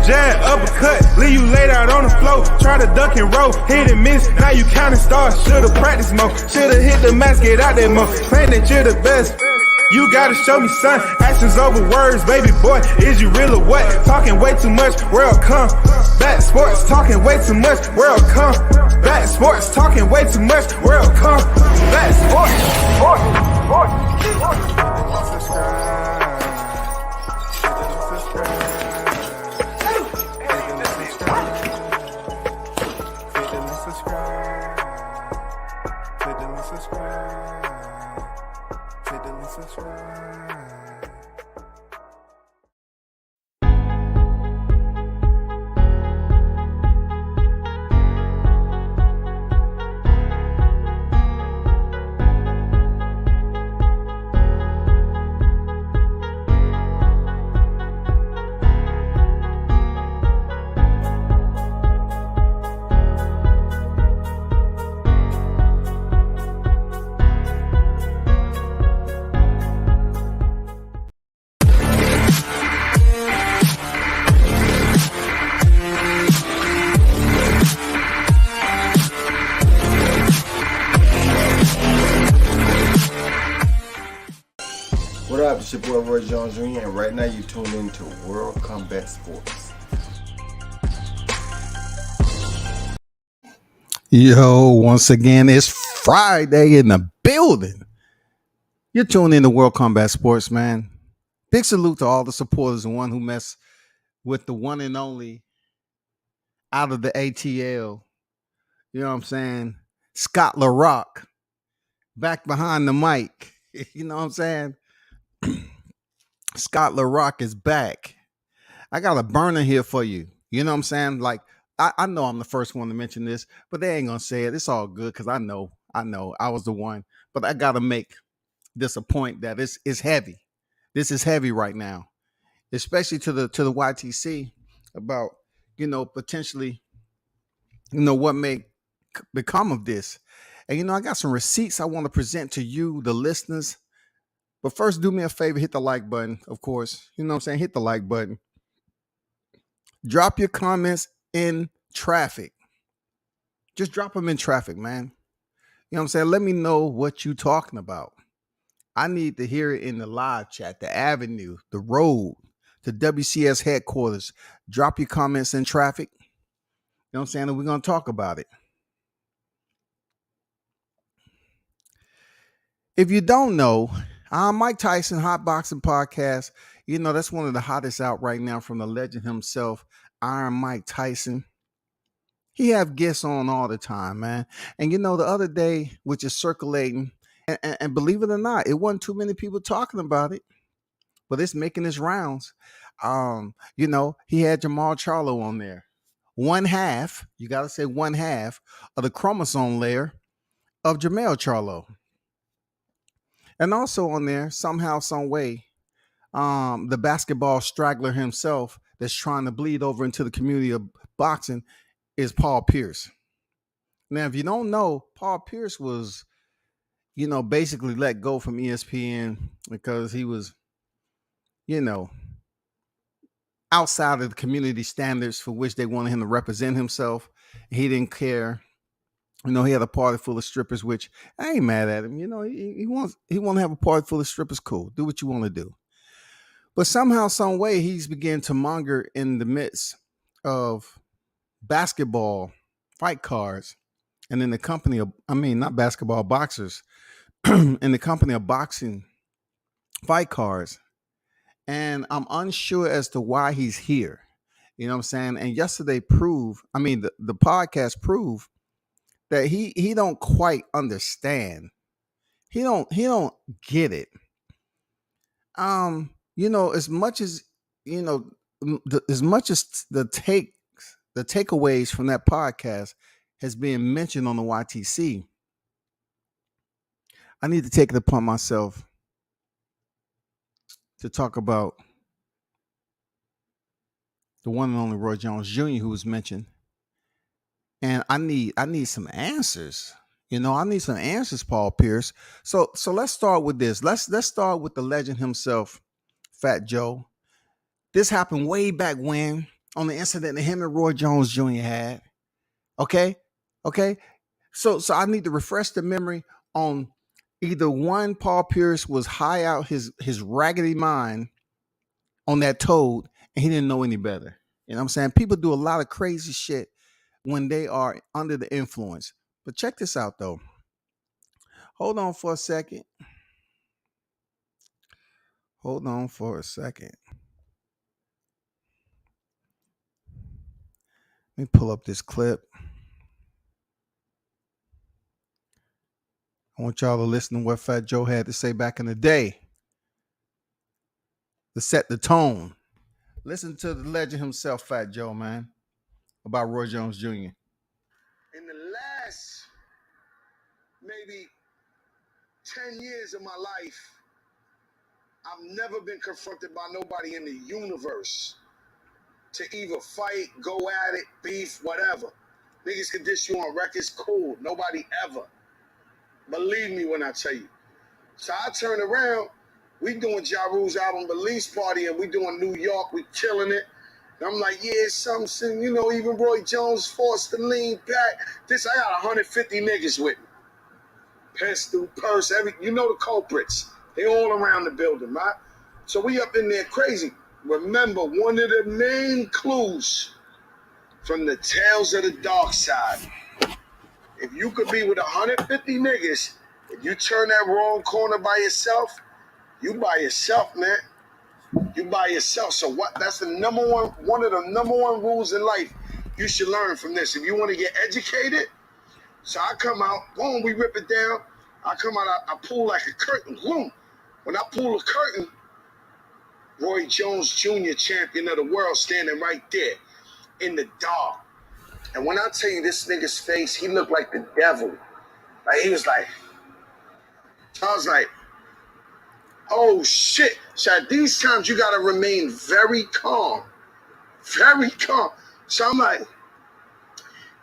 jab, uppercut, leave you laid out on the floor. Try to duck and roll, hit and miss, now you counting stars. Should've practiced more, should've hit the mask, get out there more. Claim that you're the best. You gotta show me, son. Actions over words, baby boy. Is you real or what? Talking way too much, world come. Back sports, talking way too much, world come. Back sports, talking way too much, world come. Back sports, What up, it's your boy Roy Jones Jr. and right now you tuned into World Combat Sports. Yo, once again, it's Friday in the building. You're tuned into World Combat Sports, man. Big salute to all the supporters and one who mess with the one and only out of the ATL. You know what I'm saying? Scott LaRock back behind the mic. You know what I'm saying? Scott LaRock is back. I got a burner here for you. You know what I'm saying? Like, I know I'm the first one to mention this, but they ain't gonna say it. It's all good because I know I was the one. But I gotta make this a point that it's heavy. This is heavy right now, especially to the YTC about potentially what may become of this. And I got some receipts I want to present to you, the listeners. But first, do me a favor, hit the like button, of course. You know what I'm saying? Hit the like button. Drop your comments in traffic. Just drop them in traffic, man. You know what I'm saying? Let me know what you're talking about. I need to hear it in the live chat, the avenue, the road, the WCS headquarters. Drop your comments in traffic. You know what I'm saying? And we're going to talk about it. If you don't know, I'm Mike Tyson, HotBoxin podcast. That's one of the hottest out right now from the legend himself, Iron Mike Tyson. He have guests on all the time, man. And the other day, which is circulating, and believe it or not, it wasn't too many people talking about it, but it's making its rounds. He had Jermall Charlo on there. One half, you got to say one half of the chromosome layer of Jermall Charlo. And also on there, somehow, some way, the basketball straggler himself that's trying to bleed over into the community of boxing is Paul Pierce. Now, if you don't know, Paul Pierce was, basically let go from ESPN because he was, outside of the community standards for which they wanted him to represent himself. He didn't care. He had a party full of strippers, which I ain't mad at him. He wants to have a party full of strippers. Cool. Do what you want to do. But somehow, some way, he's began to monger in the midst of basketball fight cards and in the company of, not basketball boxers, in the company of boxing fight cards. And I'm unsure as to why he's here. You know what I'm saying? And yesterday the podcast proved that he don't quite understand. He don't get it. As much as the takeaways from that podcast has been mentioned on the YTC, I need to take it upon myself to talk about the one and only Roy Jones Jr. who was mentioned. And I need some answers. I need some answers, Paul Pierce. So let's start with this. Let's start with the legend himself, Fat Joe. This happened way back when on the incident that him and Roy Jones Jr. had. Okay? Okay? So I need to refresh the memory on either one, Paul Pierce was high out his raggedy mind on that toad and he didn't know any better. You know what I'm saying? People do a lot of crazy shit when they are under the influence. But check this out though. Hold on for a second. Hold on for a second. Let me pull up this clip. I want y'all to listen to what Fat Joe had to say back in the day to set the tone. Listen to the legend himself, Fat Joe, man, about Roy Jones Jr. In the last maybe 10 years of my life, I've never been confronted by nobody in the universe to either fight, go at it, beef, whatever. Niggas can diss you on records, cool. Nobody ever. Believe me when I tell you. So I turn around, we doing Ja Rule's album release party and we doing New York, we killing it. And I'm like, yeah, something, you know, even Roy Jones forced to lean back. I got 150 niggas with me. Pistol, purse, you know the culprits. They all around the building, right? So we up in there crazy. Remember, one of the main clues from the Tales of the Dark Side, if you could be with 150 niggas, if you turn that wrong corner by yourself, you by yourself, man. You by yourself. So what? That's the one of the number one rules in life you should learn from this. If you want to get educated, so I come out, boom, we rip it down. I come out, I pull like a curtain, boom. When I pull a curtain, Roy Jones Jr., champion of the world, standing right there in the dark. And when I tell you this nigga's face, he looked like the devil. Like he was like, I was like, oh shit. So at these times you gotta remain very calm. Very calm. So I'm like,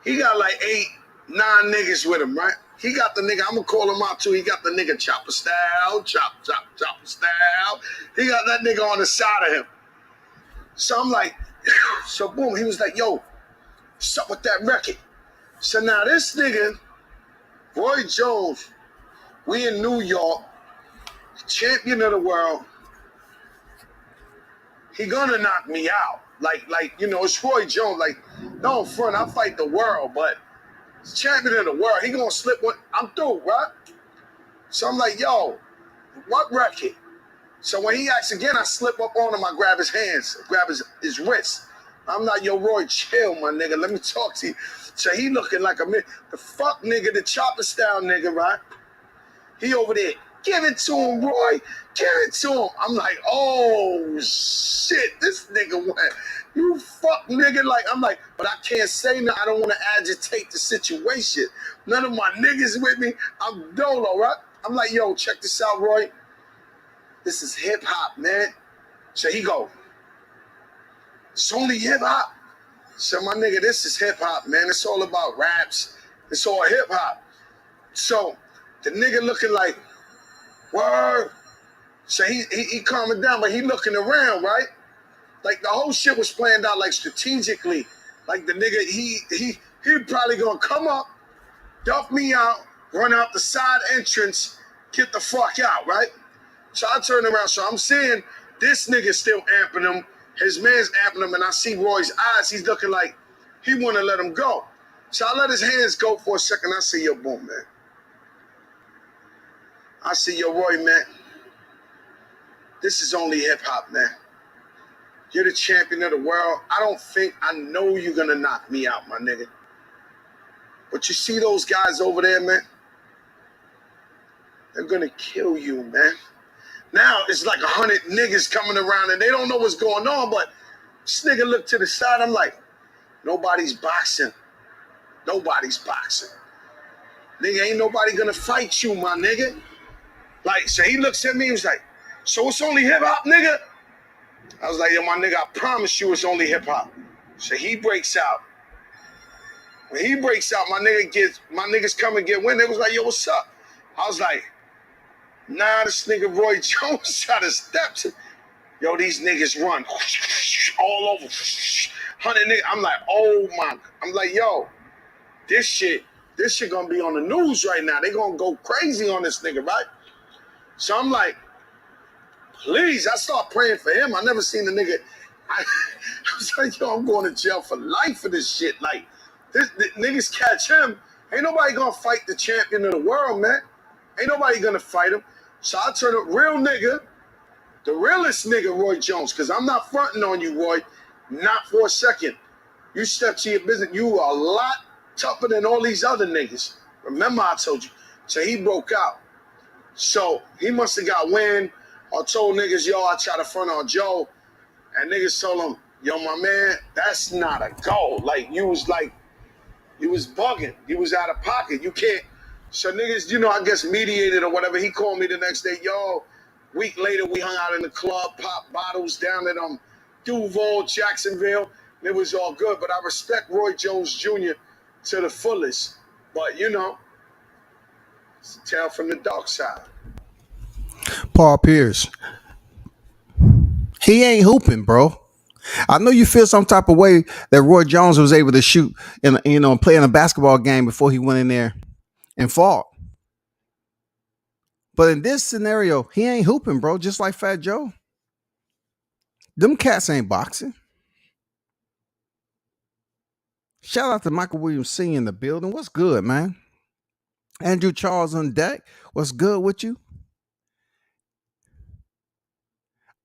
he got like 8, 9 niggas with him, right? He got the nigga, I'm gonna call him out too. He got the nigga chopper style, chopper style. He got that nigga on the side of him. So I'm like, so boom, he was like, yo, what's up with that record? So now this nigga, Roy Jones, we in New York, champion of the world, he gonna knock me out. Like, you know, it's Roy Jones. Like, no front, I fight the world, but champion of the world, he gonna slip one. I'm through, right? So I'm like, yo, what record? So when he asks again, I slip up on him, I grab his hands, grab his wrists. I'm like, yo, Roy, chill, my nigga. Let me talk to you. So he looking like the fuck nigga, the chopper style nigga, right? He over there, give it to him, Roy. Give it to him. I'm like, oh, shit, this nigga went, you fuck nigga. Like, I'm like, but I can't say nothing. I don't want to agitate the situation. None of my niggas with me. I'm dolo, right? I'm like, yo, check this out, Roy. This is hip hop, man. So he go, it's only hip hop. So my nigga, this is hip hop, man. It's all about raps. It's all hip hop. So the nigga looking like, word. So he calming down, but he looking around, right? Like the whole shit was planned out like strategically. Like the nigga, he probably gonna come up, dump me out, run out the side entrance, get the fuck out, right? So I turn around, so I'm seeing this nigga still amping him, his man's amping him, and I see Roy's eyes, he's looking like he wanna let him go. So I let his hands go for a second, I see, yo, boom, man. I see, yo, Roy, man, this is only hip hop, man. You're the champion of the world. I know you're gonna knock me out, my nigga. But you see those guys over there, man? They're gonna kill you, man. Now it's like 100 niggas coming around and they don't know what's going on, but this nigga looked to the side, I'm like, nobody's boxing. Nobody's boxing. Nigga, ain't nobody gonna fight you, my nigga. Like, so he looks at me, he was like, so it's only hip hop, nigga? I was like, yo, my nigga, I promise you it's only hip hop. So he breaks out. When he breaks out, my niggas come and get wind. They was like, yo, what's up? I was like, nah, this nigga Roy Jones try to step to. Yo, these niggas run all over. 100 niggas. I'm like, oh my. I'm like, yo, this shit gonna be on the news right now. They gonna go crazy on this nigga, right? So I'm like, please, I start praying for him. I never seen the nigga. I was like, yo, I'm going to jail for life for this shit. Like, this niggas catch him. Ain't nobody gonna fight the champion of the world, man. Ain't nobody gonna fight him. So I turn up real nigga, the realest nigga, Roy Jones, because I'm not fronting on you, Roy. Not for a second. You step to your business. You are a lot tougher than all these other niggas. Remember I told you. So he broke out. So he must have got wind or told niggas, yo, I try to front on Joe. And niggas told him, yo, my man, that's not a goal. Like, you was bugging. You was out of pocket. You can't. So niggas, I guess mediated or whatever. He called me the next day, yo. Week later, we hung out in the club, popped bottles down at Duval, Jacksonville. And it was all good. But I respect Roy Jones Jr. to the fullest. But, it's a tale from the dark side. Paul Pierce, he ain't hooping, bro. I know you feel some type of way that Roy Jones was able to shoot and play in a basketball game before he went in there and fought. But in this scenario, he ain't hooping, bro. Just like Fat Joe. Them cats ain't boxing. Shout out to Michael Williams Sr. in the building. What's good, man? Andrew Charles on deck. What's good with you?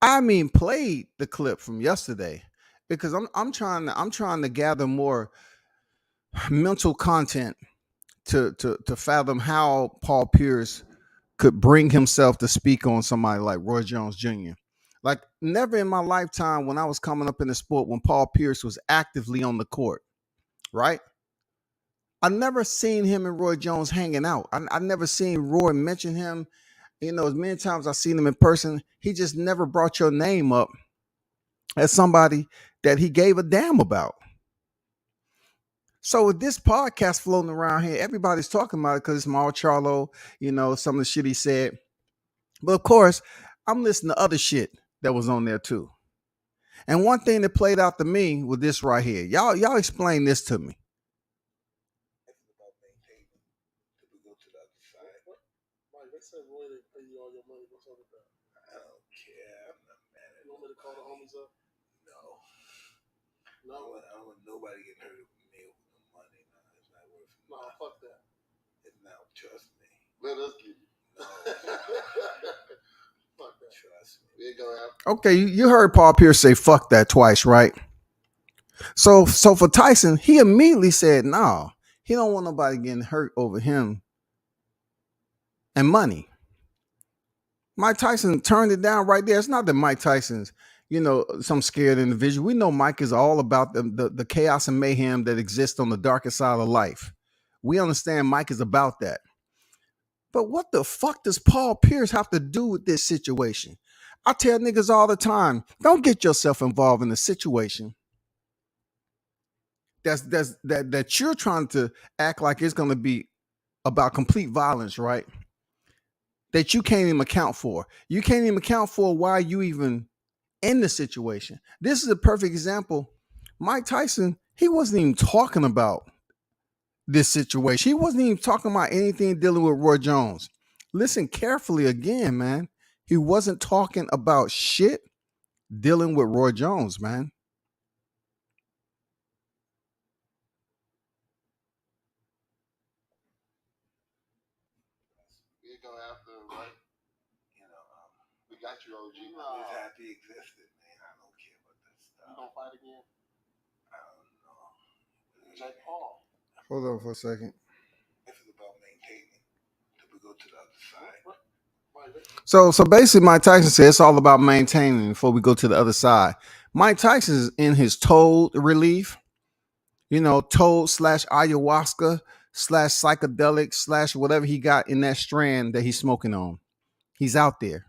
I mean, played the clip from yesterday because I'm trying to gather more mental content to fathom how Paul Pierce could bring himself to speak on somebody like Roy Jones Jr. Like, never in my lifetime when I was coming up in the sport when Paul Pierce was actively on the court, right? I never seen him and Roy Jones hanging out. I never seen Roy mention him. As many times I've seen him in person, he just never brought your name up as somebody that he gave a damn about. So with this podcast floating around here, everybody's talking about it because it's Jermall Charlo, some of the shit he said. But of course, I'm listening to other shit that was on there too. And one thing that played out to me was this right here. Y'all explain this to me. I don't care. I'm not mad at you. Want me to call the homies up? No. I don't want nobody getting hurt with me with no money. No, it's not worth it. No, fuck that. It's not. Trust me. Let us get you. No. Fuck that. Trust me. Okay, you heard Paul Pierce say "fuck that" twice, right? So for Tyson, he immediately said, "No, he don't want nobody getting hurt over him and money." Mike Tyson turned it down right there. It's not that Mike Tyson's, some scared individual. We know Mike is all about the chaos and mayhem that exists on the darkest side of life. We understand Mike is about that. But what the fuck does Paul Pierce have to do with this situation? I tell niggas all the time, don't get yourself involved in a situation that you're trying to act like it's going to be about complete violence, right? That you can't even account for. You can't even account for why you even in the situation. This is a perfect example. Mike Tyson, he wasn't even talking about this situation. He wasn't even talking about anything dealing with Roy Jones. Listen carefully again, man. He wasn't talking about shit dealing with Roy Jones, man. We're gonna have to, right? We got you, OG. No. This happy existed, man. I don't care about that stuff. You gonna fight again? I don't know. Jake Paul. Hold on for a second. This is about maintaining till we go to the other side. So basically, Mike Tyson said it's all about maintaining before we go to the other side. Mike Tyson is in his toad relief, toad / ayahuasca / psychedelic / whatever he got in that strand that he's smoking on. He's out there.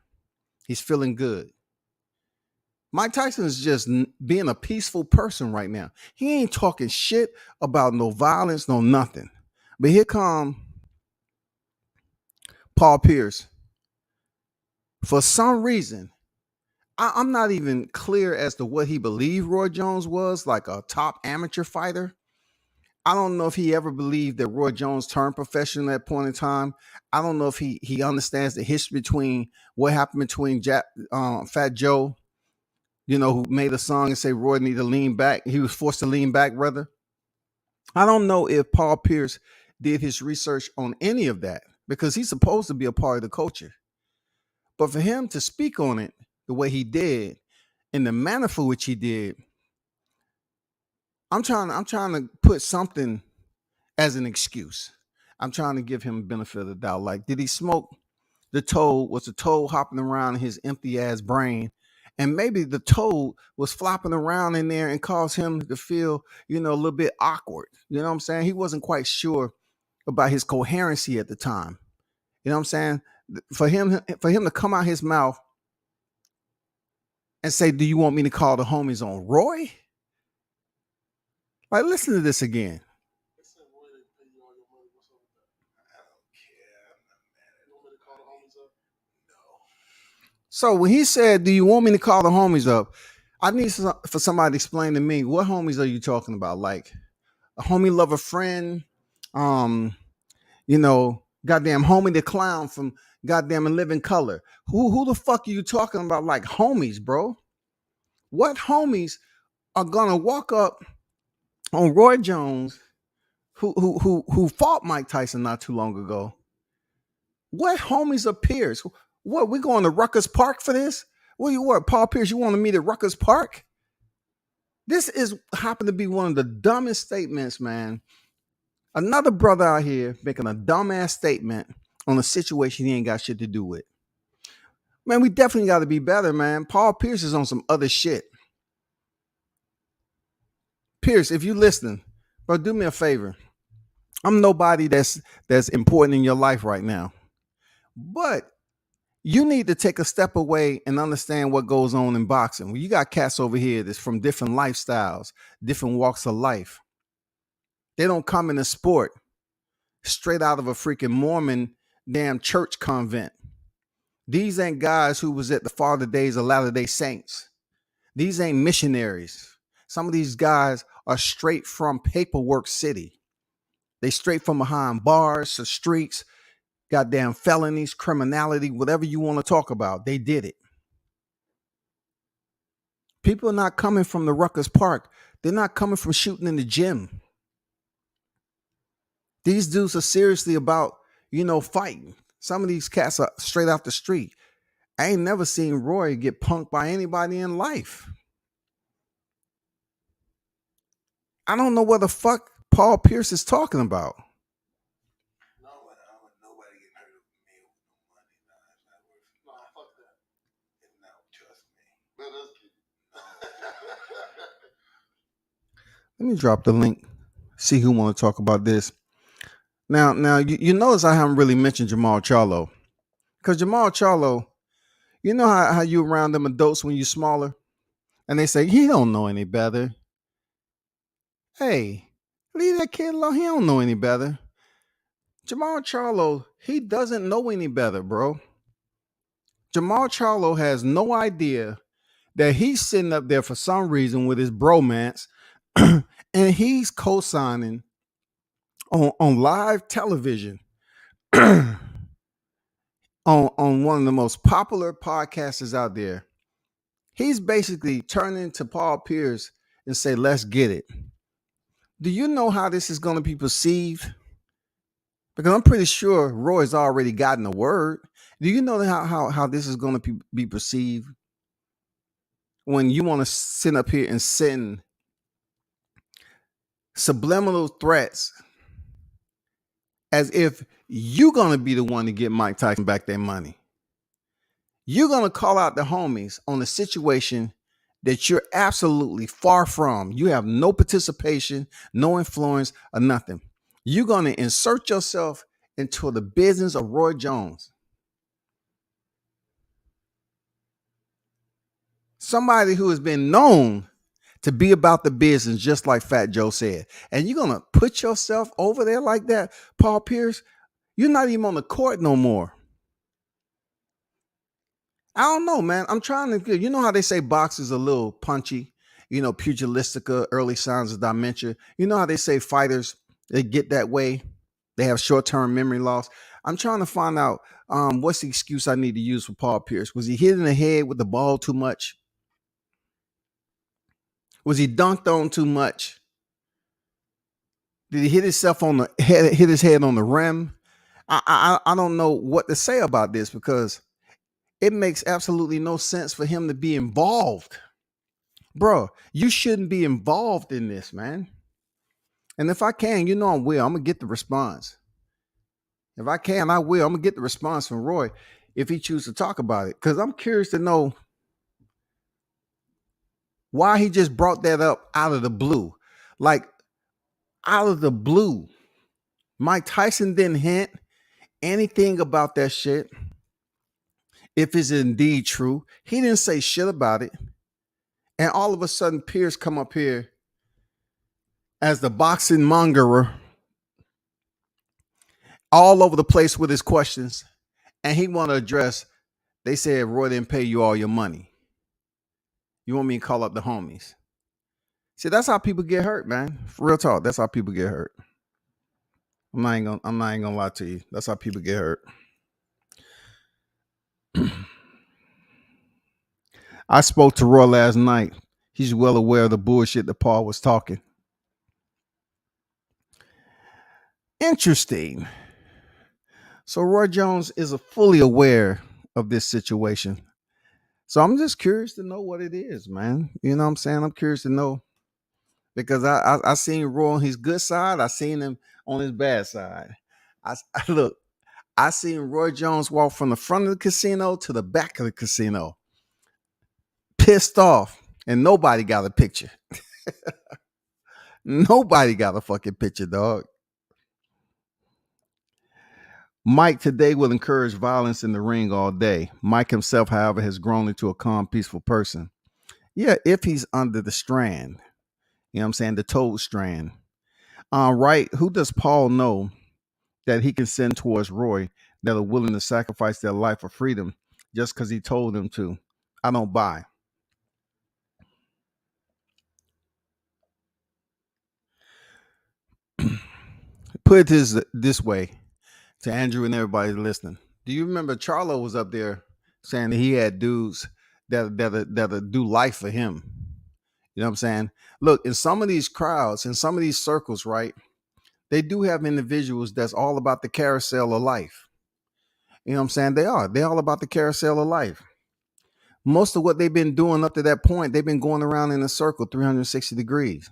He's feeling good. Mike Tyson is just being a peaceful person right now. He ain't talking shit about no violence, no nothing. But here come Paul Pierce. For some reason, I'm not even clear as to what he believed Roy Jones was, like a top amateur fighter. I don't know if he ever believed that Roy Jones turned professional at that point in time. I don't know if he understands the history between what happened between Fat Joe, who made a song and say Roy need to lean back. He was forced to lean back, rather. I don't know if Paul Pierce did his research on any of that because he's supposed to be a part of the culture. But for him to speak on it the way he did, in the manner for which he did, I'm trying to put something as an excuse. I'm trying to give him a benefit of the doubt. Like, did he smoke the toad? Was the toad hopping around in his empty ass brain? And maybe the toad was flopping around in there and caused him to feel, a little bit awkward. You know what I'm saying? He wasn't quite sure about his coherency at the time. You know what I'm saying? For him to come out his mouth and say, "Do you want me to call the homies on Roy?" Like, listen to this again. So when he said, "Do you want me to call the homies up?" I need for somebody to explain to me, what homies are you talking about? Like a homie, lover, friend, goddamn homie the clown from goddamn In Living Color. Who the fuck are you talking about? Like homies, bro? What homies are gonna walk up on Roy Jones, who fought Mike Tyson not too long ago? What homies are Pierce? What, we going to Rutgers Park for this? What, Paul Pierce, you want to meet at Rutgers Park? This is happened to be one of the dumbest statements, man. Another brother out here making a dumbass statement on a situation he ain't got shit to do with. Man, we definitely got to be better, man. Paul Pierce is on some other shit. Pierce, if you listening, bro, do me a favor. I'm nobody that's important in your life right now. But you need to take a step away and understand what goes on in boxing. Well, you got cats over here that's from different lifestyles, different walks of life. They don't come in the sport straight out of a freaking Mormon damn church convent. These ain't guys who was at the farther days of Latter-day Saints. These ain't missionaries. Some of these guys are straight from Paperwork City. They straight from behind bars, the streets, goddamn felonies, criminality, whatever you want to talk about. They did it. People are not coming from the Rutgers Park. They're not coming from shooting in the gym. These dudes are seriously about, fighting. Some of these cats are straight off the street. I ain't never seen Roy get punked by anybody in life. I don't know what the fuck Paul Pierce is talking about. Nobody getting hurt with me with no money. No, fuck that. No, trust me. Let us Let me drop the link. See who want to talk about this. Now you notice I haven't really mentioned Jermall Charlo. Because Jermall Charlo, you know how you around them adults when you're smaller? And they say, he don't know any better. Hey, leave that kid alone. He don't know any better. Jermall Charlo, he doesn't know any better, bro. Jermall Charlo has no idea that he's sitting up there for some reason with his bromance and he's co-signing on live television on one of the most popular podcasters out there. He's basically turning to Paul Pierce and say, let's get it. Do you know how this is going to be perceived? Because I'm pretty sure Roy's already gotten a word. Do you know how this is going to be perceived when you want to sit up here and send subliminal threats as if you're going to be the one to get Mike Tyson back their money? You're going to call out the homies on a situation that you're absolutely far from. You have no participation, no influence, or nothing. You're going to insert yourself into the business of Roy Jones. Somebody who has been known to be about the business, just like Fat Joe said. And you're going to put yourself over there like that, Paul Pierce? You're not even on the court no more. I don't know, man. I'm trying to, you know how they say boxers are a little punchy, pugilistic, early signs of dementia. You know how they say fighters, they get that way. They have short-term memory loss. I'm trying to find out what's the excuse I need to use for Paul Pierce. Was he hit in the head with the ball too much? Was he dunked on too much? Did he hit himself on the head, hit his head on the rim? I don't know what to say about this because it makes absolutely no sense for him to be involved. Bro, you shouldn't be involved in this, man. And if I can, I will. I'm gonna get the response. If I can, I will. I'm gonna get the response from Roy if he chooses to talk about it. Because I'm curious to know why he just brought that up out of the blue. Like out of the blue. Mike Tyson didn't hint anything about that shit. If it's indeed true, he didn't say shit about it. And all of a sudden, Pierce come up here as the boxing mongerer, all over the place with his questions, and he want to address. They said Roy didn't pay you all your money. You want me to call up the homies? See, that's how people get hurt, man. For real talk, that's how people get hurt. I'm not even gonna lie to you. That's how people get hurt. I spoke to Roy last night. He's well aware of the bullshit that Paul was talking. Interesting. So Roy Jones is fully aware of this situation. So I'm just curious to know what it is, man. You know what I'm saying? I'm curious to know because I seen Roy on his good side. I seen him on his bad side. Look, I seen Roy Jones walk from the front of the casino to the back of the casino, pissed off, and nobody got a picture. Nobody got a fucking picture, dog. Mike today will encourage violence in the ring all day. Mike himself, however, has grown into a calm, peaceful person. Yeah, if he's under the strand, you know what I'm saying, the toad strand. Right, who does Paul know that he can send towards Roy that are willing to sacrifice their life for freedom just because he told them to? I don't buy. Put it this way to Andrew and everybody listening. Do you remember Charlo was up there saying that he had dudes that do life for him? You know what I'm saying? Look, in some of these crowds, in some of these circles, right, they do have individuals that's all about the carousel of life. You know what I'm saying? They're all about the carousel of life. Most of what they've been doing up to that point, they've been going around in a circle 360 degrees.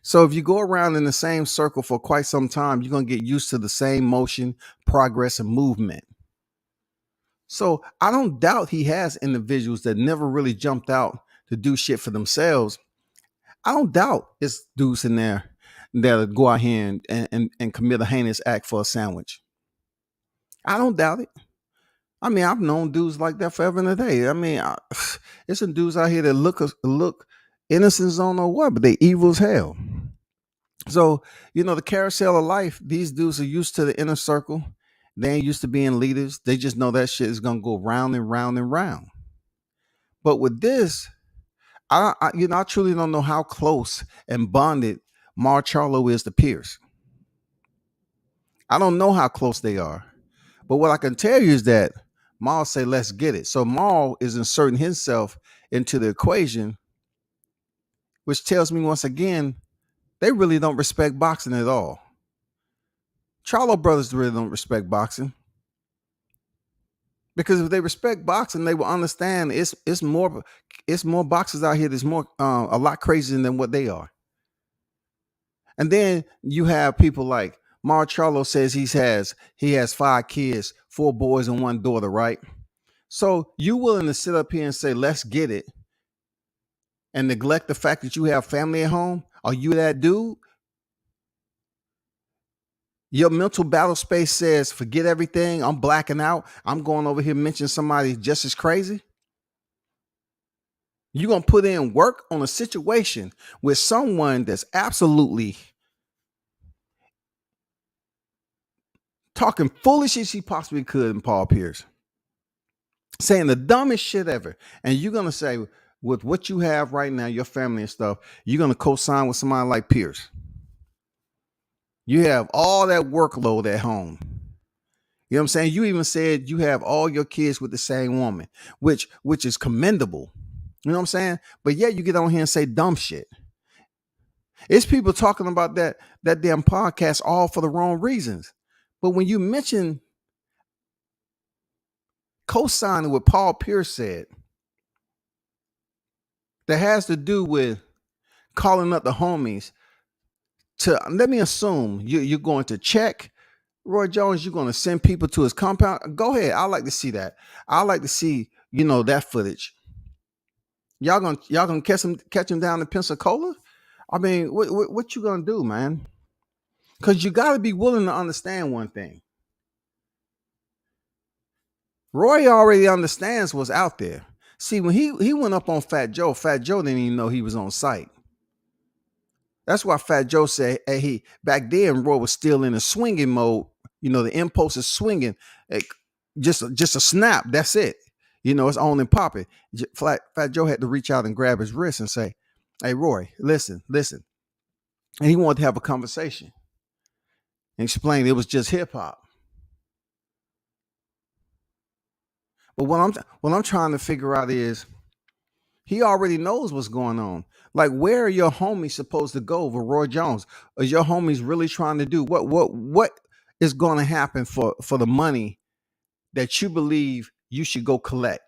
So if you go around in the same circle for quite some time, you're going to get used to the same motion, progress, and movement. So I don't doubt he has individuals that never really jumped out to do shit for themselves. I don't doubt it's dudes in there that'll go out here and commit a heinous act for a sandwich. I don't doubt it. I mean, I've known dudes like that forever and a day. I mean, it's some dudes out here that look innocent as don't know what, but they evil as hell. So, the carousel of life, these dudes are used to the inner circle. They ain't used to being leaders. They just know that shit is gonna go round and round and round. But with this, I truly don't know how close and bonded Jermall Charlo is to Pierce. I don't know how close they are. But what I can tell you is that Maul say, let's get it. So Maul is inserting himself into the equation, which tells me once again, they really don't respect boxing at all. Charlo brothers really don't respect boxing. Because if they respect boxing, they will understand it's more boxers out here that's more a lot crazier than what they are. And then you have people like Jermall Charlo says he has 5 kids, 4 boys and 1 daughter, right? So you willing to sit up here and say, let's get it, and neglect the fact that you have family at home? Are you that dude? Your mental battle space says, forget everything. I'm blacking out. I'm going over here mentioning somebody just as crazy. You're going to put in work on a situation with someone that's absolutely talking foolish as he possibly could in Paul Pierce. saying the dumbest shit ever. And you're going to say, with what you have right now, your family and stuff, you're going to co-sign with somebody like Pierce. You have all that workload at home. You know what I'm saying? You even said you have all your kids with the same woman, which is commendable. You know what I'm saying? But yet you get on here and say dumb shit. It's people talking about that damn podcast all for the wrong reasons. But when you mention co-signing what Paul Pierce said, that has to do with calling up the homies to, let me assume you're going to check Roy Jones, you're going to send people to his compound. Go ahead. I like to see that. I like to see, that footage. Y'all gonna catch him down in Pensacola? I mean, what you gonna do, man? Because you got to be willing to understand one thing. Roy already understands what's out there. See, when he went up on Fat Joe didn't even know he was on site. That's why Fat Joe said, hey, back then Roy was still in a swinging mode. The impulse is swinging. Just a snap. That's it. It's on and popping. Fat Joe had to reach out and grab his wrist and say, hey, Roy, listen. And he wanted to have a conversation and explain it was just hip hop. But what I'm trying to figure out is he already knows what's going on. Like, where are your homies supposed to go with Roy Jones? Are your homies really trying to do what is going to happen for the money that you believe you should go collect?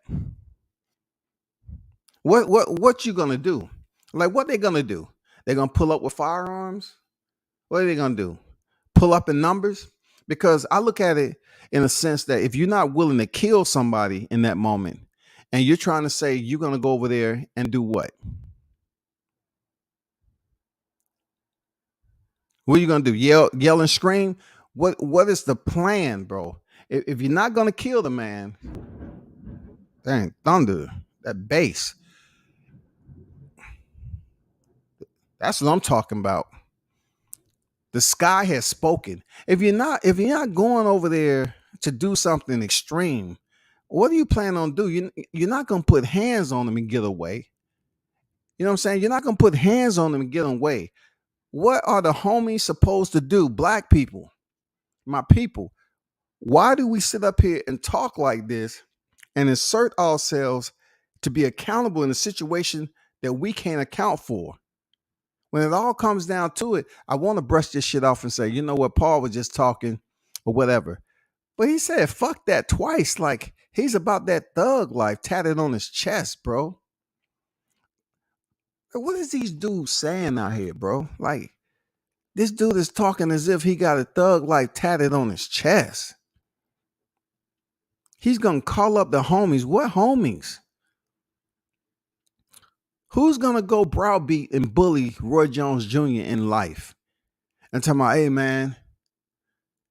What you gonna do? Like, what they gonna do? They're gonna pull up with firearms? What are they gonna do? Pull up in numbers? Because I look at it in a sense that if you're not willing to kill somebody in that moment, and you're trying to say you're gonna go over there and do what? What are you gonna do? Yell and scream? What is the plan, bro? If you're not gonna kill the man, dang thunder, that bass. That's what I'm talking about. The sky has spoken. If you're not going over there to do something extreme, what do you plan on doing? You're not gonna put hands on them and get away. You know what I'm saying? You're not gonna put hands on them and get away. What are the homies supposed to do? Black people, my people, why do we sit up here and talk like this and insert ourselves to be accountable in a situation that we can't account for? When it all comes down to it, I want to brush this shit off and say, you know what, Paul was just talking or whatever. But he said, fuck that twice. Like, he's about that thug life tatted on his chest, bro. What is these dudes saying out here, bro? Like, this dude is talking as if he got a thug life tatted on his chest. He's going to call up the homies. What homies? Who's going to go browbeat and bully Roy Jones Jr. in life? And tell me, hey, man,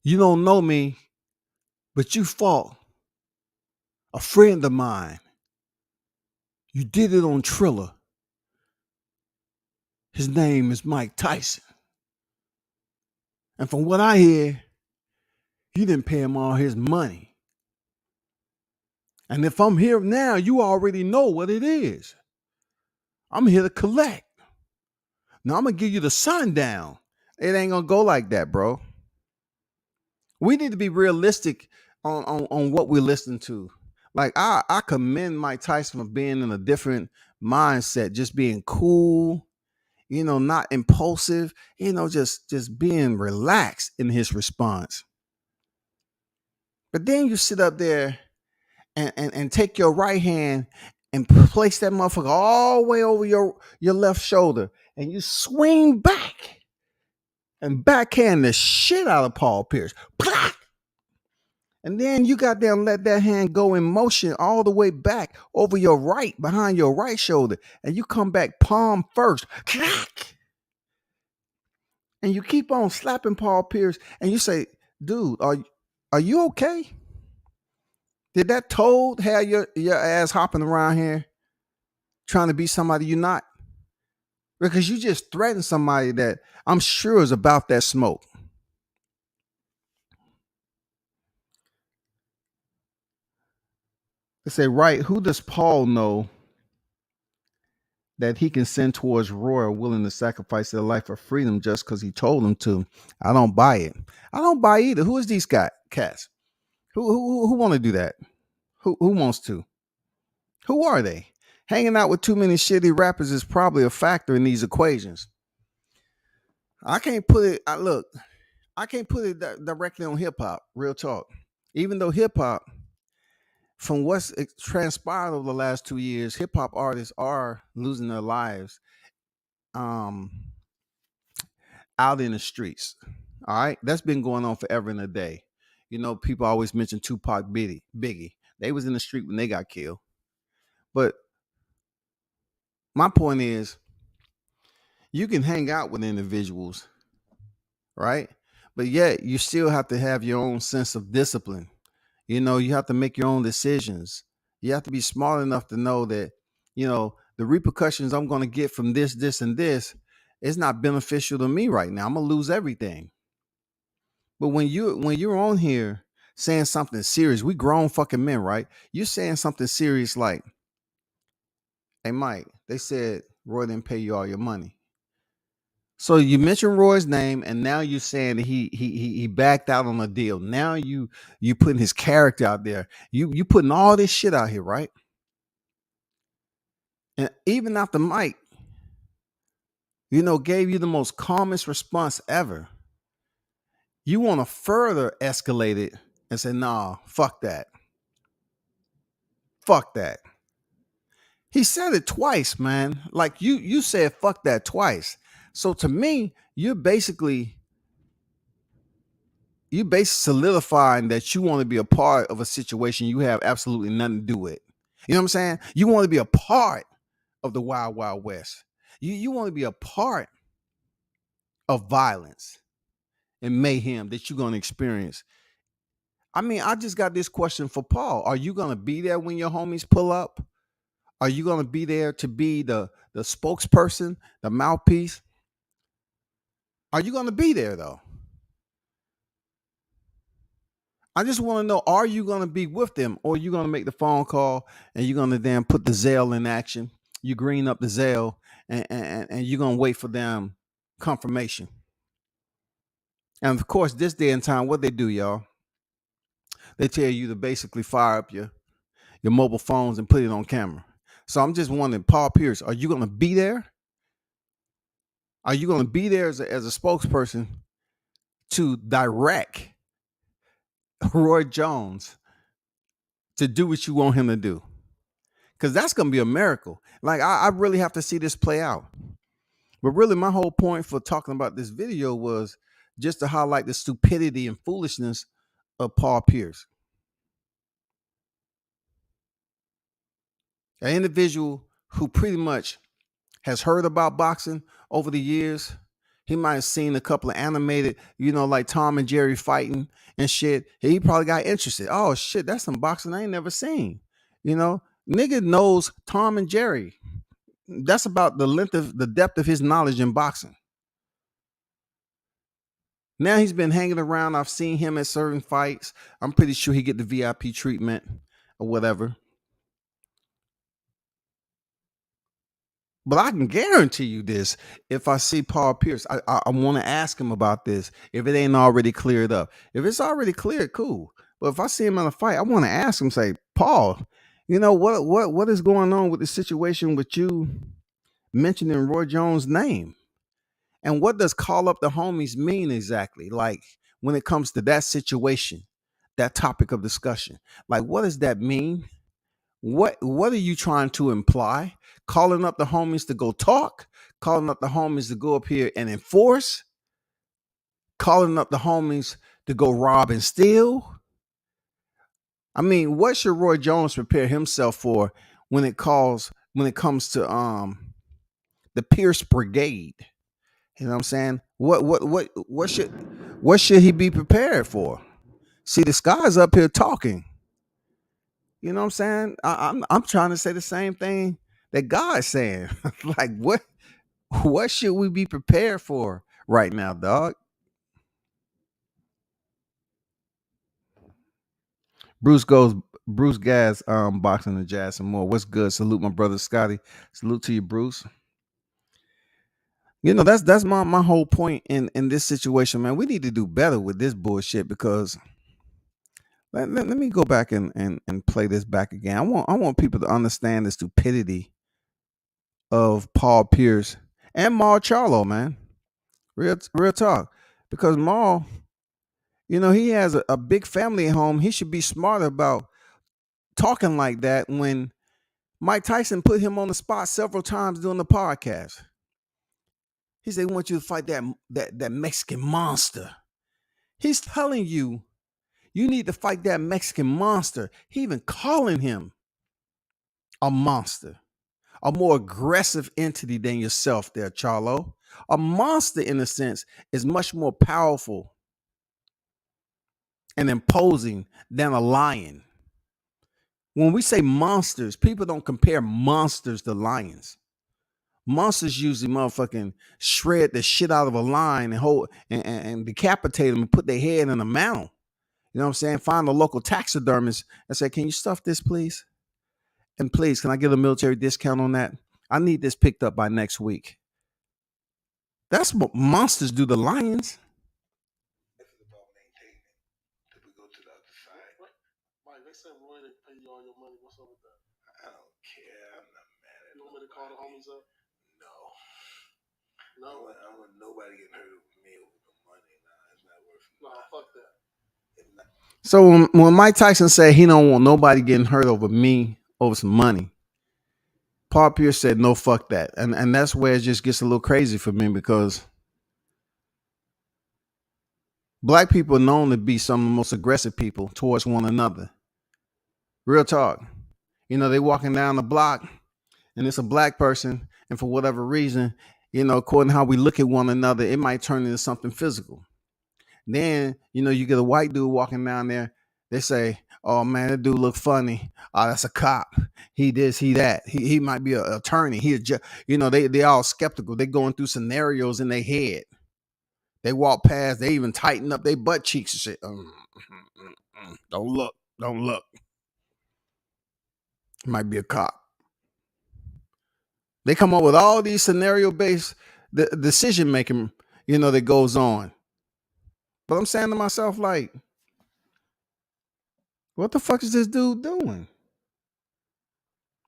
you don't know me, but you fought a friend of mine. You did it on Triller. His name is Mike Tyson. And from what I hear, you didn't pay him all his money. And if I'm here now, you already know what it is. I'm here to collect. Now I'm going to give you the sundown. It ain't going to go like that, bro. We need to be realistic on what we're listening to. Like, I commend Mike Tyson for being in a different mindset, just being cool, not impulsive, just being relaxed in his response. But then you sit up there and take your right hand and place that motherfucker all the way over your left shoulder, and you swing back and backhand the shit out of Paul Pierce. And then you goddamn let that hand go in motion all the way back over your right, behind your right shoulder, and you come back palm first. And you keep on slapping Paul Pierce, and you say, dude, are you okay? Did that toad have your ass hopping around here trying to be somebody you're not? Because you just threatened somebody that I'm sure is about that smoke. They say, right, who does Paul know that he can send towards Roy willing to sacrifice their life for freedom just because he told them to? I don't buy it. I don't buy either. Who is these cats? Who want to do that? Who wants to? Who are they? Hanging out with too many shitty rappers is probably a factor in these equations. I can't put it. Look, I can't put it directly on hip hop. Real talk. Even though hip hop, from what's transpired over the last 2 years, hip hop artists are losing their lives um, out in the streets. All right, that's been going on forever and a day. You know, people always mention Tupac, Biggie. They was in the street when they got killed. But my point is, you can hang out with individuals, right? But yet you still have to have your own sense of discipline. You know, you have to make your own decisions. You have to be smart enough to know that, you know, the repercussions I'm going to get from this, and this is not beneficial to me right now. I'm going to lose everything. But when you're on here saying something serious, we grown fucking men, right? You're saying something serious like, hey, Mike, they said Roy didn't pay you all your money. So you mentioned Roy's name, and now you're saying that he backed out on a deal. Now you putting his character out there. You putting all this shit out here, right? And even after Mike, you know, gave you the most calmest response ever, you want to further escalate it and say, nah, fuck that. Fuck that. He said it twice, man. Like you said fuck that twice. So to me, you're basically solidifying that you want to be a part of a situation you have absolutely nothing to do with. You know what I'm saying? You want to be a part of the Wild Wild West. You want to be a part of violence and mayhem that you're going to experience. I mean, I just got this question for Paul. Are you going to be there when your homies pull up? Are you going to be there to be the spokesperson, the mouthpiece? Are you going to be there though? I just want to know, are you going to be with them, or are you going to make the phone call and you're going to then put the Zelle in action? You green up the Zelle and you're going to wait for them confirmation. And of course, this day and time, what they do, y'all, they tell you to basically fire up your mobile phones and put it on camera. So I'm just wondering, Paul Pierce, are you going to be there? Are you going to be there as a spokesperson to direct Roy Jones to do what you want him to do? Because that's going to be a miracle. Like, I really have to see this play out. But really, my whole point for talking about this video was just to highlight the stupidity and foolishness of Paul Pierce. An individual who pretty much has heard about boxing over the years. He might have seen a couple of animated, you know, like Tom and Jerry fighting and shit. He probably got interested. Oh shit, that's some boxing I ain't never seen. You know, nigga knows Tom and Jerry. That's about the depth of his knowledge in boxing. Now he's been hanging around. I've seen him at certain fights. I'm pretty sure he get the VIP treatment or whatever. But I can guarantee you this. If I see Paul Pierce, I want to ask him about this. If it ain't already cleared up. If it's already cleared, cool. But if I see him in a fight, I want to ask him, say, Paul, you know, what is going on with the situation with you mentioning Roy Jones' name? And what does call up the homies mean exactly? Like when it comes to that situation, that topic of discussion, like what does that mean? What are you trying to imply? Calling up the homies to go talk, calling up the homies to go up here and enforce, calling up the homies to go rob and steal. I mean, what should Roy Jones prepare himself for when it comes to the Pierce Brigade? You know what I'm saying? What should he be prepared for? See, this guy's up here talking. You know what I'm saying? I'm trying to say the same thing that God's saying. Like what should we be prepared for right now, dog? Bruce Bruce Gas, boxing and jazz and more. What's good? Salute my brother Scotty. Salute to you, Bruce. You know, that's my whole point in this situation, man. We need to do better with this bullshit because let me go back and play this back again. I want people to understand the stupidity of Paul Pierce and Jermall Charlo, man. Real talk. Because Maul, you know, he has a big family at home. He should be smarter about talking like that when Mike Tyson put him on the spot several times during the podcast. He said, "We want you to fight that Mexican monster." He's telling you, you need to fight that Mexican monster. He even calling him a monster, a more aggressive entity than yourself there, Charlo. A monster, in a sense, is much more powerful and imposing than a lion. When we say monsters, people don't compare monsters to lions. Monsters usually motherfucking shred the shit out of a lion and hold and decapitate them and put their head in a mantle. You know what I'm saying? Find a local taxidermist and say, "Can you stuff this, please? And please, can I get a military discount on that? I need this picked up by next week." That's what monsters do to lions. This is about maintaining. Till we go to the other side. Mike, they said Roy to pay you all your money. What's up with that? I don't care. I'm not mad at You want me to call the homies up? No. No. I want nobody getting hurt over me over the money. Nah, it's not worth it. Nah, fuck that. It's not. So when Mike Tyson said he don't want nobody getting hurt over me over some money, Paul Pierce said no, fuck that, and that's where it just gets a little crazy for me because black people are known to be some of the most aggressive people towards one another. Real talk. You know, they walking down the block and it's a black person, and for whatever reason, you know, according to how we look at one another, it might turn into something physical. Then, you know, you get a white dude walking down there, they say, "Oh man, that dude look funny. Oh, that's a cop. He this, he that. He might be an attorney. You know, they all skeptical. They going through scenarios in their head. They walk past, they even tighten up their butt cheeks and shit. Don't look, don't look. Might be a cop." They come up with all these scenario-based decision making, you know, that goes on. But I'm saying to myself, like, what the fuck is this dude doing?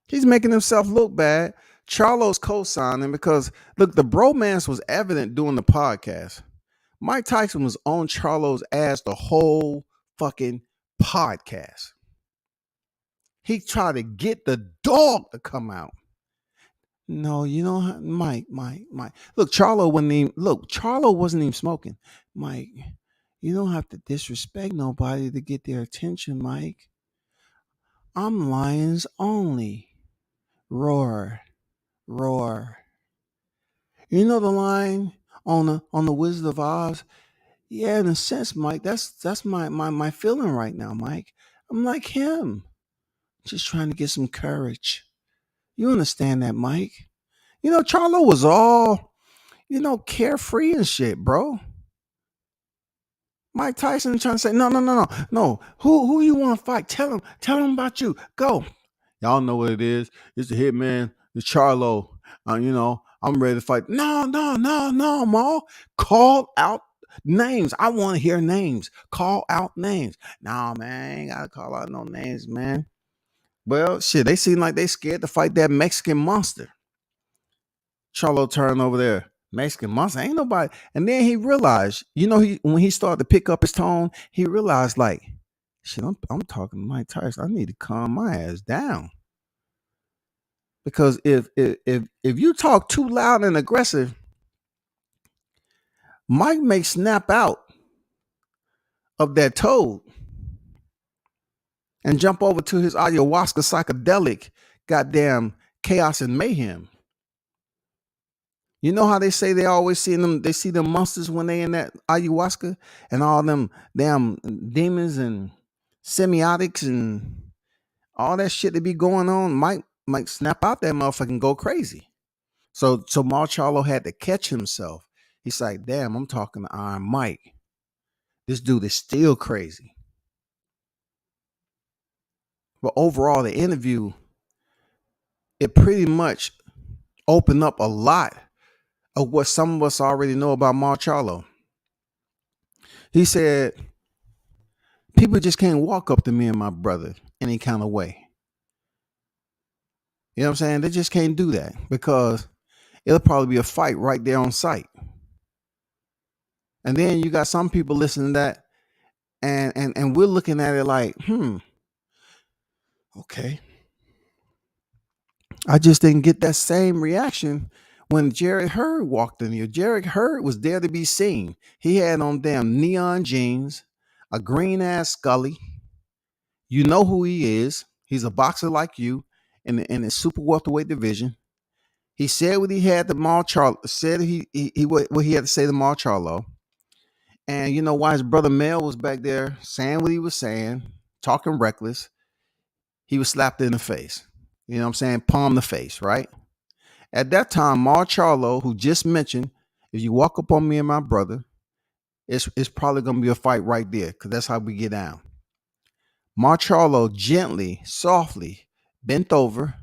He's making himself look bad. Charlo's co-signing because, look, the bromance was evident during the podcast. Mike Tyson was on Charlo's ass the whole fucking podcast. He tried to get the dog to come out. No, you know, Mike. Look, Charlo wasn't even smoking. Mike, you don't have to disrespect nobody to get their attention, Mike. I'm lions only. Roar, roar. You know the line on the Wizard of Oz? Yeah, in a sense, Mike, that's my feeling right now, Mike. I'm like him. Just trying to get some courage. You understand that, Mike? You know, Charlo was all, you know, carefree and shit, bro. Mike Tyson trying to say, no. Who you want to fight? Tell him about you. Go. Y'all know what it is. It's the hitman, the Charlo. You know, I'm ready to fight. No, Maul. Call out names. I want to hear names. Call out names. Nah, man, I ain't gotta call out no names, man. Well, shit, they seem like they scared to fight that Mexican monster. Charlo turned over there. Mexican monster, ain't nobody. And then he realized, you know, when he started to pick up his tone, he realized, like, shit, I'm talking to Mike Tyson. I need to calm my ass down. Because if you talk too loud and aggressive, Mike may snap out of that toad and jump over to his ayahuasca psychedelic goddamn chaos and mayhem. You know how they say they always see them monsters when they in that ayahuasca and all them damn demons and semiotics and all that shit that be going on. Mike snap out that motherfucker and go crazy. So Jermall Charlo had to catch himself. He's like, damn, I'm talking to Iron Mike. This dude is still crazy. But overall, the interview, it pretty much opened up a lot of what some of us already know about Jermall Charlo. He said, people just can't walk up to me and my brother any kind of way. You know what I'm saying? They just can't do that because it'll probably be a fight right there on site. And then you got some people listening to that, and we're looking at it like, okay. I just didn't get that same reaction when Jared Hurd walked in here. Jared Hurd was there to be seen. He had on damn neon jeans, a green ass Scully. You know who he is. He's a boxer like you in the super welterweight division. He said what he had to Jermall Charlo. Said what he had to say to Jermall Charlo. And you know why his brother Mel was back there saying what he was saying, talking reckless. He was slapped in the face. You know what I'm saying? Palm the face, right? At that time, Jermall Charlo, who just mentioned, if you walk up on me and my brother, it's probably going to be a fight right there because that's how we get down. Jermall Charlo gently, softly bent over,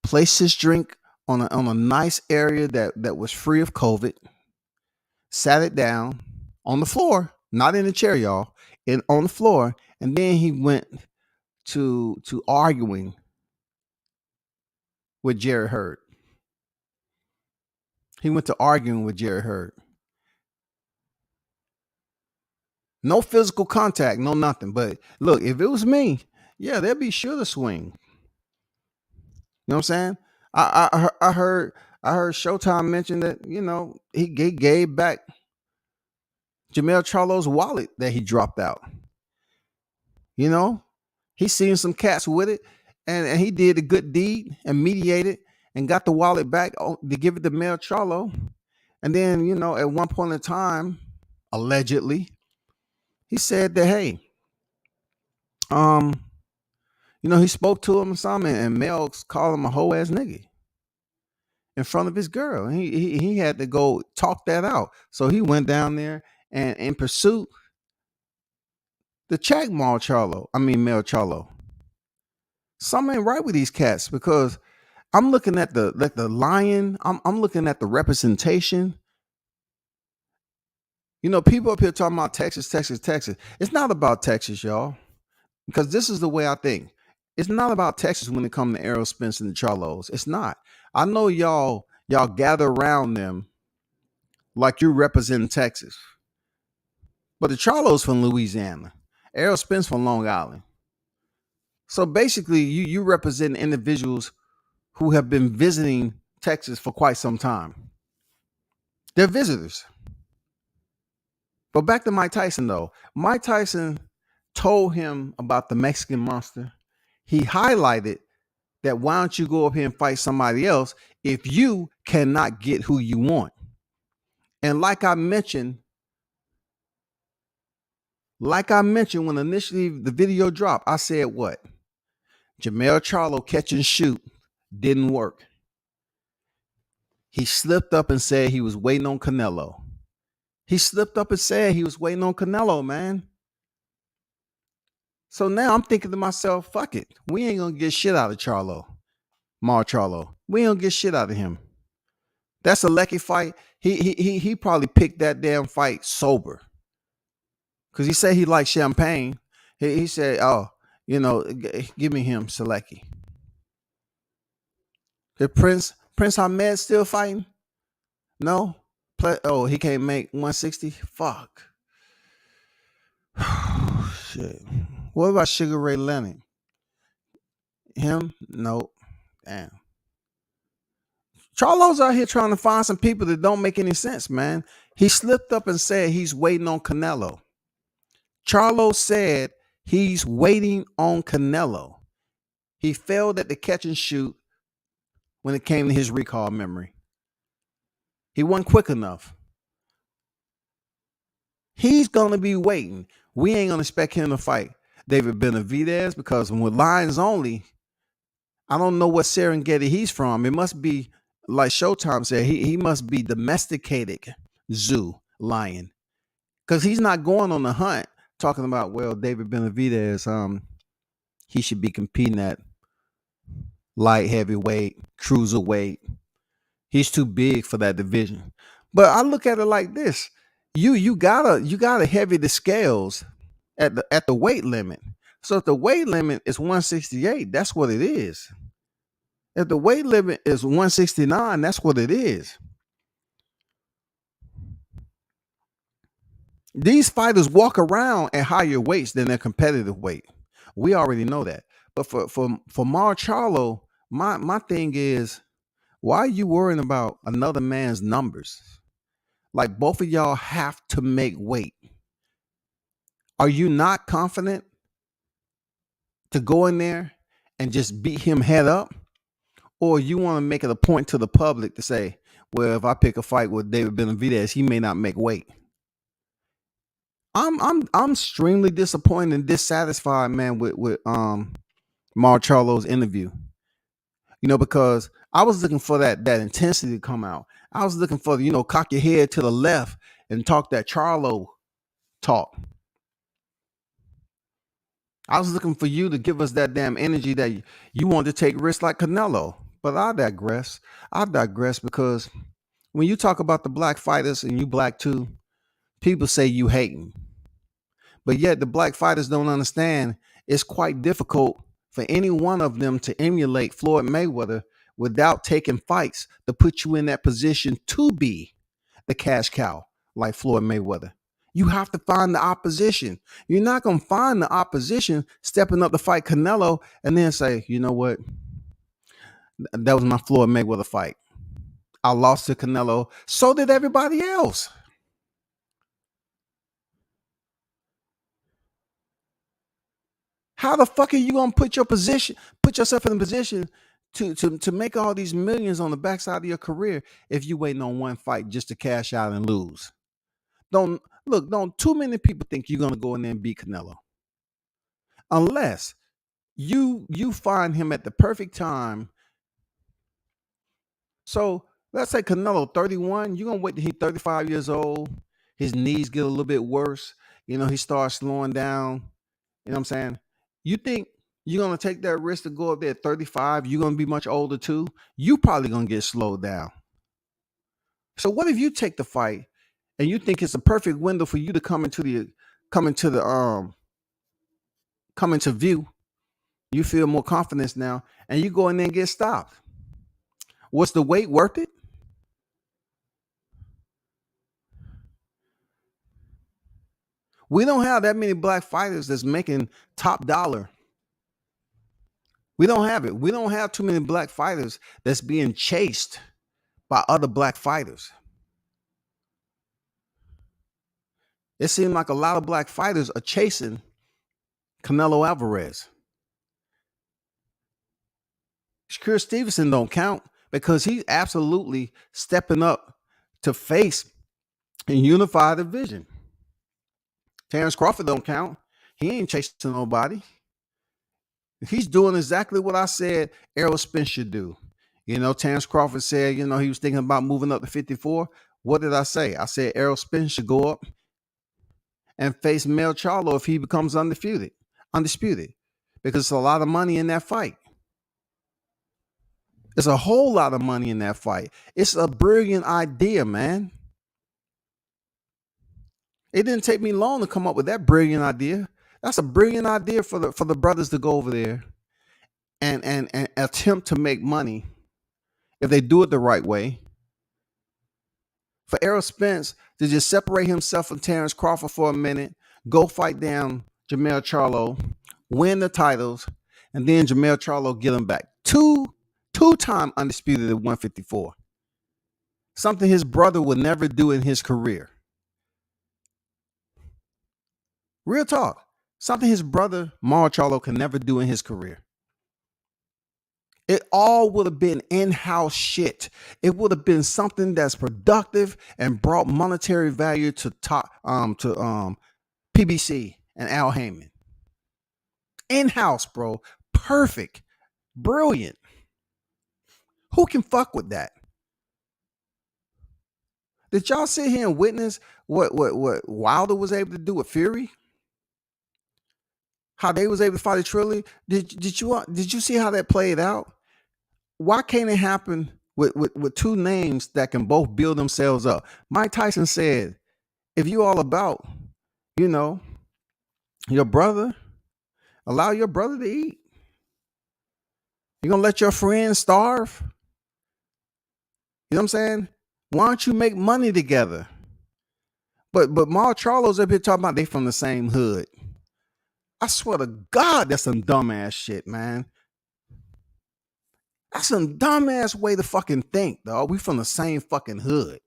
placed his drink on a nice area that was free of COVID, sat it down on the floor, not in the chair, y'all, on the floor, and then he went to arguing with Jared Hurd. He went to arguing with Jared Hurd. No physical contact, no nothing. But look, if it was me, yeah, they'd be sure to swing. You know what I'm saying? I heard Showtime mention that, you know, he gave back Jermall Charlo's wallet that he dropped out. You know, he seen some cats with it, and he did a good deed and mediated and got the wallet back to give it to Jermall Charlo. And then, you know, at one point in time, allegedly, he said that, hey, you know, he spoke to him or something, and Mel called him a hoe ass nigga in front of his girl. And he had to go talk that out. So he went down there and in pursuit to check Mel Charlo. Something ain't right with these cats because I'm looking at the lion. I'm looking at the representation. You know, people up here talking about Texas. It's not about Texas, y'all. Because this is the way I think. It's not about Texas when it comes to Errol Spence and the Charlos. It's not. I know y'all gather around them like you represent Texas. But the Charlos from Louisiana. Errol Spence from Long Island. So basically, you represent individuals who have been visiting Texas for quite some time. They're visitors. But back to Mike Tyson, though. Mike Tyson told him about the Mexican monster. He highlighted that why don't you go up here and fight somebody else if you cannot get who you want? And like I mentioned when initially the video dropped, I said what? Jermall Charlo catch and shoot didn't work. He slipped up and said he was waiting on Canelo. Man. So now I'm thinking to myself, fuck it. We ain't gonna get shit out of Jermall Charlo. We ain't gonna get shit out of him. That's a lucky fight. He probably picked that damn fight sober. Cause he said he liked champagne. He said, oh, you know, give me him, Selecki. Is Prince Ahmed still fighting? No? He can't make 160? Fuck. Shit. What about Sugar Ray Leonard? Him? Nope. Damn. Charlo's out here trying to find some people that don't make any sense, man. He slipped up and said he's waiting on Canelo. Charlo said he's waiting on Canelo. He failed at the catch and shoot when it came to his recall memory. He wasn't quick enough. He's going to be waiting. We ain't going to expect him to fight David Benavidez because with Lions Only, I don't know what Serengeti he's from. It must be, like Showtime said, he must be domesticated zoo lion because he's not going on the hunt talking about, well, David Benavidez, he should be competing at light heavyweight, cruiserweight. He's too big for that division. But I look at it like this: you gotta heavy the scales at the weight limit. So if the weight limit is 168, that's what it is. If the weight limit is 169, that's what it is. These fighters walk around at higher weights than their competitive weight. We already know that. But for Mar Charlo, my thing is, why are you worrying about another man's numbers? Like, both of y'all have to make weight. Are you not confident to go in there and just beat him head up? Or you want to make it a point to the public to say, well, if I pick a fight with David Benavidez, he may not make weight. I'm extremely disappointed and dissatisfied, man, with Mar Charlo's interview. You know, because I was looking for that intensity to come out. I was looking for, cock your head to the left and talk that Charlo talk. I was looking for you to give us that damn energy that you want to take risks like Canelo. But I digress. Because when you talk about the black fighters, and you black too, people say you hating. But yet the black fighters don't understand it's quite difficult for any one of them to emulate Floyd Mayweather without taking fights to put you in that position to be the cash cow like Floyd Mayweather. You have to find the opposition. You're not going to find the opposition stepping up to fight Canelo and then say, you know what? That was my Floyd Mayweather fight. I lost to Canelo. So did everybody else. How the fuck are you gonna put yourself in a position to make all these millions on the backside of your career if you waiting on one fight just to cash out and lose? Don't too many people think you're gonna go in there and beat Canelo. Unless you find him at the perfect time. So let's say Canelo 31, you're gonna wait till he's 35 years old, his knees get a little bit worse, he starts slowing down. You know what I'm saying? You think you're going to take that risk to go up there at 35? You're going to be much older too. You probably going to get slowed down. So what if you take the fight and you think it's a perfect window for you to come into view? You feel more confidence now, and you go in there and get stopped. Was the wait worth it? We don't have that many black fighters that's making top dollar. We don't have it. We don't have too many black fighters that's being chased by other black fighters. It seems like a lot of black fighters are chasing Canelo Alvarez. Shakur Stevenson don't count because he's absolutely stepping up to face and unify the division. Terrence Crawford don't count. He ain't chasing nobody. He's doing exactly what I said Errol Spence should do. Terrence Crawford said, he was thinking about moving up to 54. What did I say? I said Errol Spence should go up and face Mel Charlo if he becomes undisputed, because it's a lot of money in that fight. There's a whole lot of money in that fight. It's a brilliant idea, man. It didn't take me long to come up with that brilliant idea. That's a brilliant idea for the brothers to go over there and attempt to make money if they do it the right way. For Errol Spence to just separate himself from Terrence Crawford for a minute, go fight down Jermall Charlo, win the titles, and then Jermall Charlo get him back. Two-time undisputed at 154. Something his brother would never do in his career. Real talk. Something his brother, Mar Charlo, can never do in his career. It all would have been in-house shit. It would have been something that's productive and brought monetary value to PBC and Al Heyman. In-house, bro. Perfect. Brilliant. Who can fuck with that? Did y'all sit here and witness what Wilder was able to do with Fury? how they was able to fight a trilogy. Did you see how that played out? Why can't it happen with two names that can both build themselves up? Mike Tyson said, if you all about, you know, your brother, allow your brother to eat. You're gonna let your friends starve? You know what I'm saying? Why don't you make money together? But Jermall Charlo's up here talking about they from the same hood. I swear to God, that's some dumbass shit, man. That's some dumbass way to fucking think, dog. We from the same fucking hood.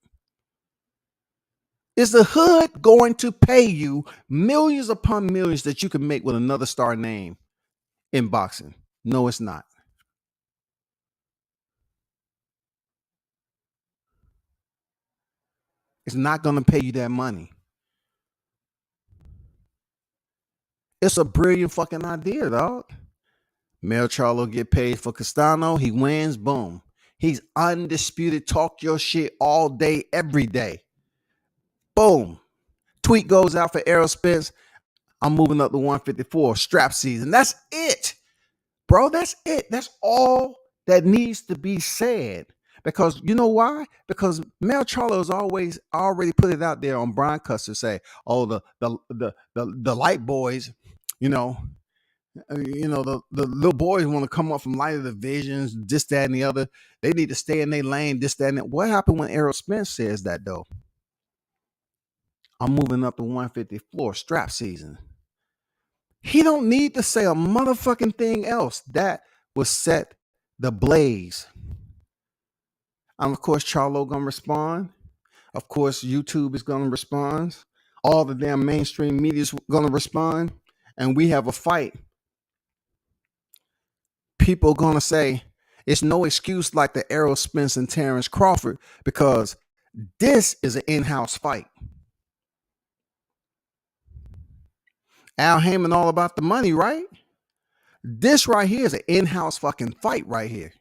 Is the hood going to pay you millions upon millions that you can make with another star name in boxing? No, it's not. It's not going to pay you that money. It's a brilliant fucking idea, dog. Jermall Charlo get paid for Castano. He wins. Boom. He's undisputed. Talk your shit all day, every day. Boom. Tweet goes out for Errol Spence. I'm moving up to 154. Strap season. That's it. Bro, that's it. That's all that needs to be said. Because you know why? Because Jermall Charlo has always already put it out there on Brian Custer, say, oh, the light boys, the little boys want to come up from lighter divisions, this, that, and the other. They need to stay in their lane, this, that, and that. What happened when Errol Spence says that, though? I'm moving up to 154, strap season. He don't need to say a motherfucking thing else. That was set the blaze. And of course, Charlo gonna respond. Of course, YouTube is gonna respond. All the damn mainstream media is gonna respond. And we have a fight. People gonna say it's no excuse like the Errol Spence and Terrence Crawford, because this is an in-house fight. Al Heyman all about the money, right? This right here is an in-house fucking fight right here.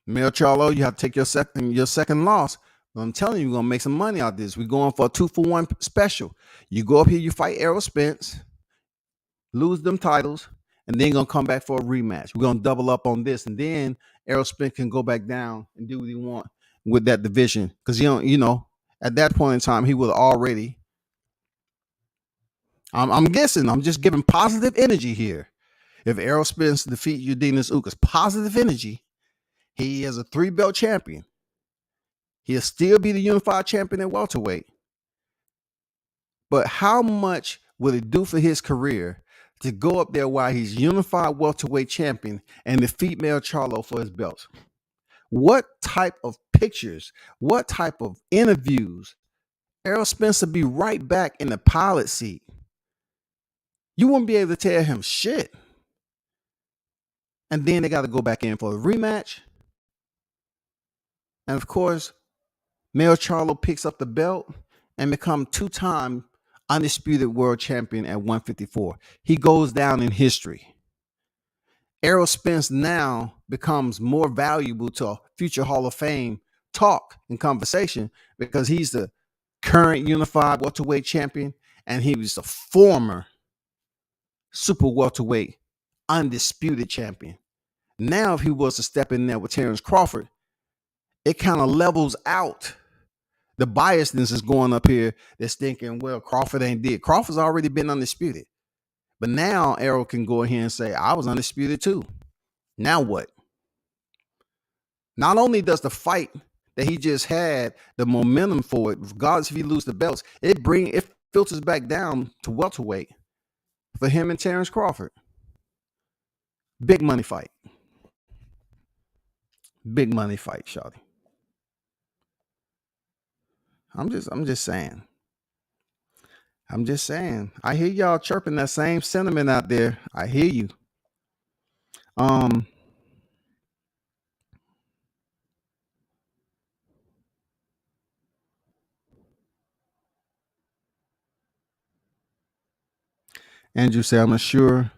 Jermall Charlo, you have to take your second loss. But I'm telling you, we're gonna make some money out of this. We're going for a 2-for-1 special. You go up here, you fight Errol Spence, lose them titles, and then gonna come back for a rematch. We're gonna double up on this, and then Errol Spence can go back down and do what he want with that division. Because at that point in time, he would already. I'm guessing. I'm just giving positive energy here. If Errol Spence defeat Udinese Ugas, positive energy. He is a 3-belt champion. He'll still be the unified champion at welterweight. But how much will it do for his career to go up there while he's unified welterweight champion and defeat Jermall Charlo for his belts? What type of pictures, what type of interviews? Errol Spence will be right back in the pilot seat. You won't be able to tell him shit. And then they got to go back in for a rematch. And of course, Jermall Charlo picks up the belt and becomes 2-time undisputed world champion at 154. He goes down in history. Errol Spence now becomes more valuable to future Hall of Fame talk and conversation because he's the current unified welterweight champion and he was the former super welterweight undisputed champion. Now, if he was to step in there with Terrence Crawford, it kind of levels out. The biasness is going up here that's thinking, well, Crawford ain't did. Crawford's already been undisputed. But now Errol can go ahead and say, I was undisputed too. Now what? Not only does the fight that he just had the momentum for it, regardless if he loses the belts, it filters back down to welterweight for him and Terrence Crawford. Big money fight. Big money fight, shawty. I'm just saying. I'm just saying. I hear y'all chirping that same sentiment out there. I hear you. Andrew said, I'm sure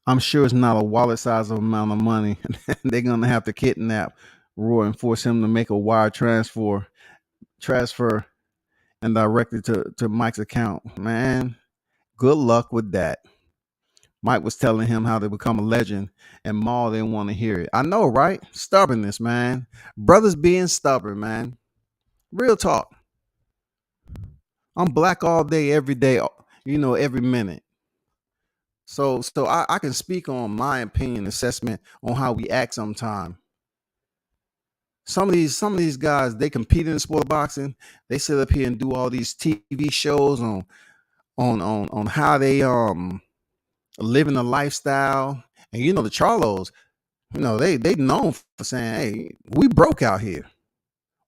it's not a wallet size amount of money. They're gonna have to kidnap Roy and force him to make a wire transfer and directed to Mike's account. Man, good luck with that. Mike was telling him how to become a legend, and Maul didn't want to hear it. I know, right? Stubbornness, man. Brothers being stubborn, man. Real talk. I'm black all day, every day, every minute. So I can speak on my opinion, assessment on how we act sometimes. Some of these guys, they compete in the sport of boxing. They sit up here and do all these TV shows on how they living a lifestyle. And the Charlos, they known for saying, hey, we broke out here.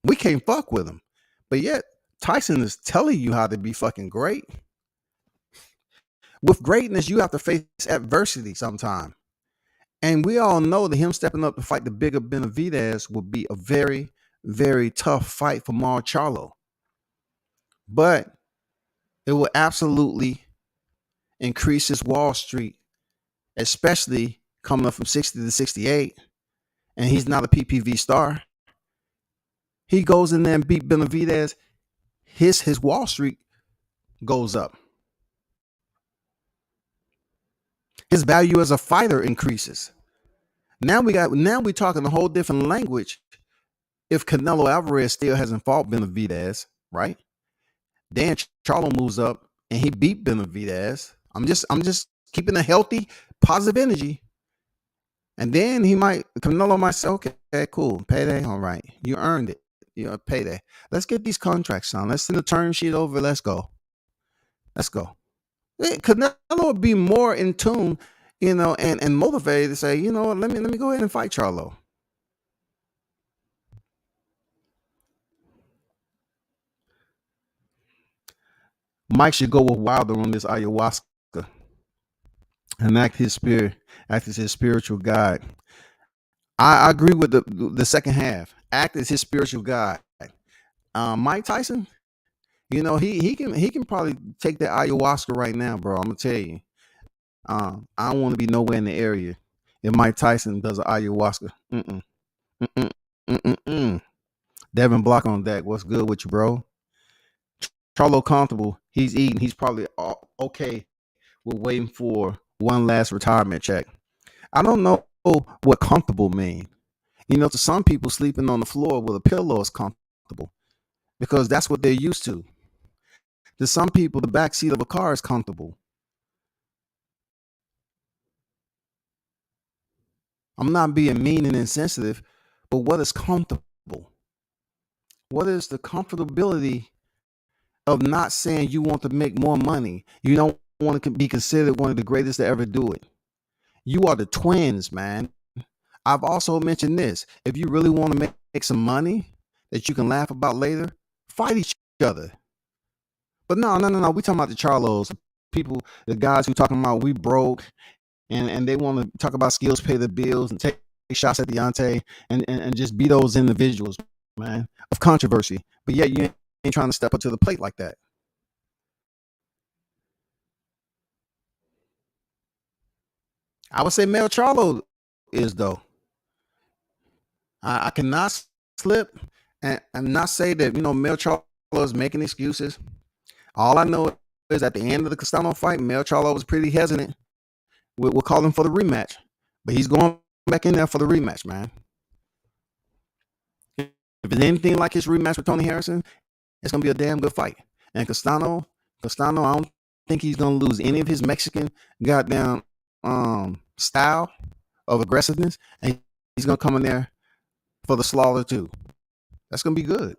We can't fuck with them. But yet Tyson is telling you how to be fucking great. With greatness, you have to face adversity sometime. And we all know that him stepping up to fight the bigger Benavidez would be a very, very tough fight for Jermall Charlo. But it will absolutely increase his Wall Street, especially coming up from 60 to 68. And he's not a PPV star. He goes in there and beat Benavidez. His Wall Street goes up. His value as a fighter increases. Now we're talking a whole different language. If Canelo Alvarez still hasn't fought Benavidez, right? Then Charlo moves up and he beat Benavidez. I'm just keeping a healthy, positive energy. And then Canelo might say, okay, cool, payday, all right, you earned it. Payday. Let's get these contracts signed. Let's send the term sheet over. Let's go. Canelo would be more in tune, and motivated to say, let me go ahead and fight Charlo. Mike should go with Wilder on this ayahuasca and act as his spiritual guide. I agree with the second half. Act as his spiritual guide. Mike Tyson, he can probably take that ayahuasca right now, bro. I'm gonna tell you. I don't want to be nowhere in the area if Mike Tyson does an ayahuasca. Devin Block on deck. What's good with you, bro? Charlo comfortable. He's eating. He's probably okay. We're waiting for one last retirement check. I don't know what comfortable mean. To some people, sleeping on the floor with a pillow is comfortable because that's what they're used to. To some people, the back seat of a car is comfortable. I'm not being mean and insensitive, but what is comfortable? What is the comfortability of not saying you want to make more money? You don't want to be considered one of the greatest to ever do it. You are the twins, man. I've also mentioned this. If you really want to make some money that you can laugh about later, fight each other. But no. We talking about the Charlos, people, the guys who talking about we broke and they want to talk about skills, pay the bills, and take shots at Deontay and just be those individuals, man, of controversy. But yet you ain't trying to step up to the plate like that. I would say Mel Charlo is, though. I cannot slip and not say that, Mel Charlo is making excuses. All I know is at the end of the Castano fight, Mel Charlo was pretty hesitant. We'll call him for the rematch, but he's going back in there for the rematch, man. If it's anything like his rematch with Tony Harrison, it's going to be a damn good fight. And Castano, I don't think he's going to lose any of his Mexican goddamn style of aggressiveness, and he's going to come in there for the slaughter too. That's going to be good.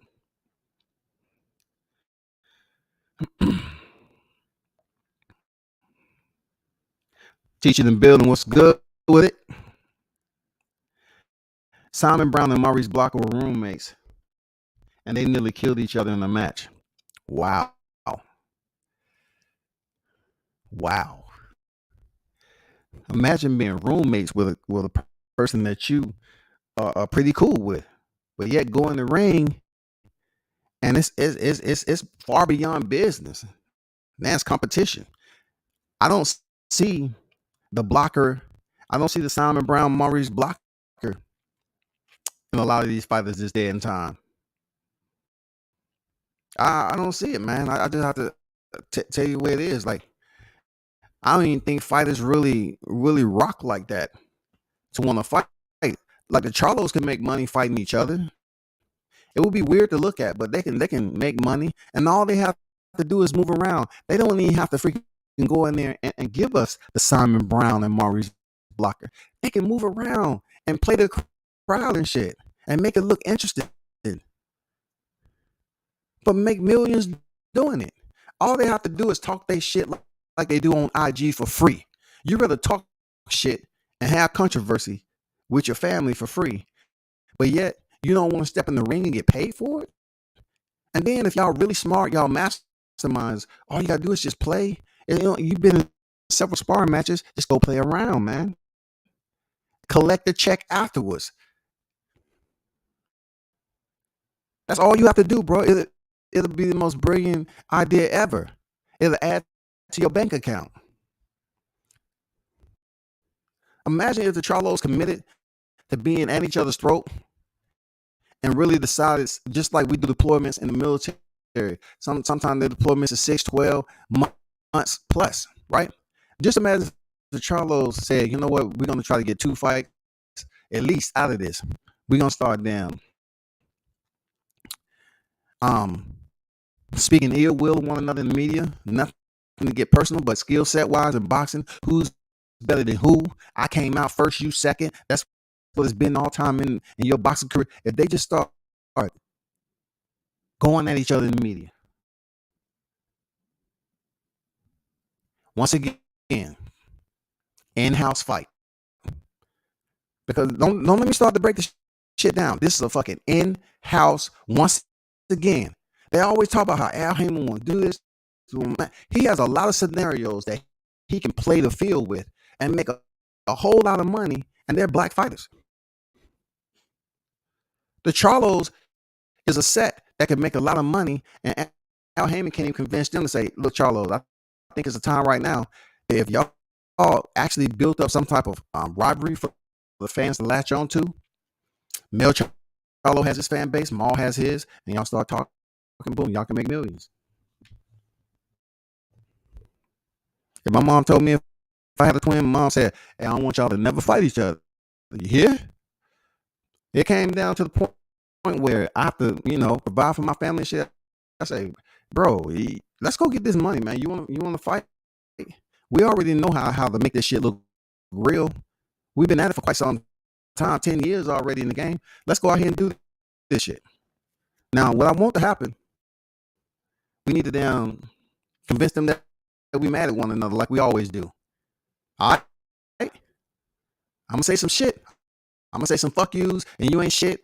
Teaching and building, what's good with it? Simon Brown and Maurice Blocker were roommates, and they nearly killed each other in a match. Wow. Imagine being roommates with a person that you are pretty cool with, but yet go in the ring, and it's far beyond business. That's competition. I don't see the Blocker. I don't see the Simon Brown Maurice Blocker in a lot of these fighters this day and time. I don't see it, man. I just have to tell you where it is. Like, I don't even think fighters really rock like that to want to fight. Like the Charlos can make money fighting each other. It would be weird to look at, but they can make money, and all they have to do is move around. They don't even have to freaking go in there and give us the Simon Brown and Maurice Blocker. They can move around and play the crowd and shit and make it look interesting, but make millions doing it. All they have to do is talk their shit like they do on IG for free. You rather talk shit and have controversy with your family for free, but yet you don't want to step in the ring and get paid for it. And then if y'all really smart, y'all masterminds, all you gotta do is just play. And, you've been in several sparring matches. Just go play around, man. Collect the check afterwards. That's all you have to do, bro. It'll be the most brilliant idea ever. It'll add to your bank account. Imagine if the Charlos committed to being at each other's throat and really decided, just like we do deployments in the military. Sometimes the deployments is 6, 12 months plus, right? Just imagine if the Charlos said, you know what, we're going to try to get 2 fights at least out of this. We're going to start down. Speaking ill will of one another in the media, nothing to get personal, but skill set wise in boxing, who's better than who? I came out first, you second. That's what it's been all time in your boxing career. If they just start going at each other in the media, once again, in-house fight. Because don't let me start to break this shit down. This is a fucking in-house. Once again, they always talk about how Al Heyman want to do this. He has a lot of scenarios that he can play the field with and make a whole lot of money, and they're black fighters. The Charlos is a set that can make a lot of money, and Al Heyman can't even convince them to say, look, Charlos, I think it's a time right now. If y'all actually built up some type of rivalry for the fans to latch on to, Mel Charlo has his fan base, Maul has his, and y'all start talking, boom, y'all can make millions. If my mom told me if I had a twin, my mom said, hey, I don't want y'all to never fight each other. You hear? It came down to the point where I have to, provide for my family and shit. I say, bro, let's go get this money, man. You want to fight? We already know how to make this shit look real. We've been at it for quite some time, 10 years already in the game. Let's go out here and do this shit. Now, what I want to happen, we need to convince them that we mad at one another like we always do. All right? I'm going to say some shit. I'm going to say some fuck yous, and you ain't shit.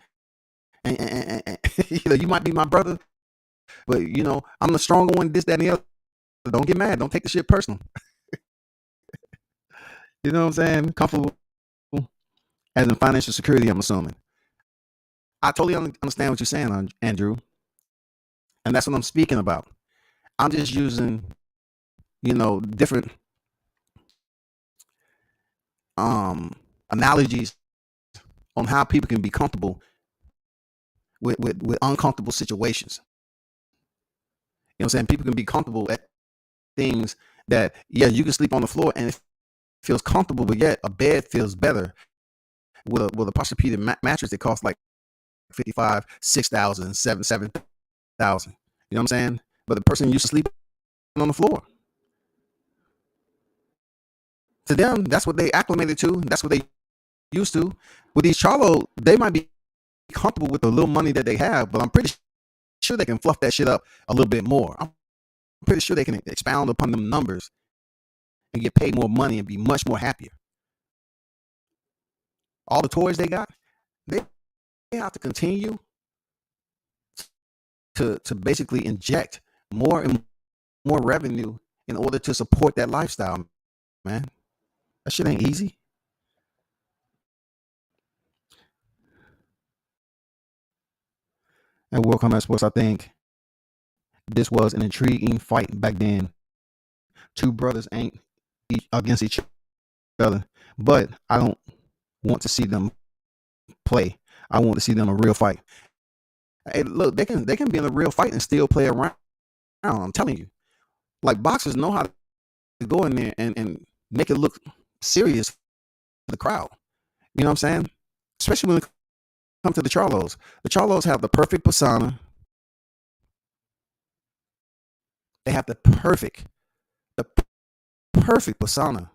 And you might be my brother, but, I'm the stronger one, this, that, and the other. Don't get mad. Don't take the shit personal. You know what I'm saying? Comfortable as in financial security, I'm assuming. I totally understand what you're saying, Andrew. And that's what I'm speaking about. I'm just using, different analogies on how people can be comfortable with uncomfortable situations. You know what I'm saying? People can be comfortable at things that, yeah, you can sleep on the floor and it feels comfortable, but yet a bed feels better with a posturepedic mattress that costs like $55,000, $6,000, $7,000. You know what I'm saying? But the person used to sleep on the floor. To them, that's what they acclimated to. That's what they used to. With these Charlo, they might be comfortable with the little money that they have, but I'm pretty sure they can fluff that shit up a little bit more. I'm pretty sure they can expound upon them numbers and get paid more money and be much more happier. All the toys they got, they have to continue to basically inject more and more revenue in order to support that lifestyle, man. That shit ain't easy. And World Combat Sports, I think this was an intriguing fight back then. Two brothers ain't against each other, but I don't want to see them play. I want to see them a real fight. Hey, look, they can be in a real fight and still play around. I'm telling you, like boxers know how to go in there and make it look serious for the crowd. You know what I'm saying? Especially when it comes to the Charlos. The Charlos have the perfect persona. They have the perfect persona.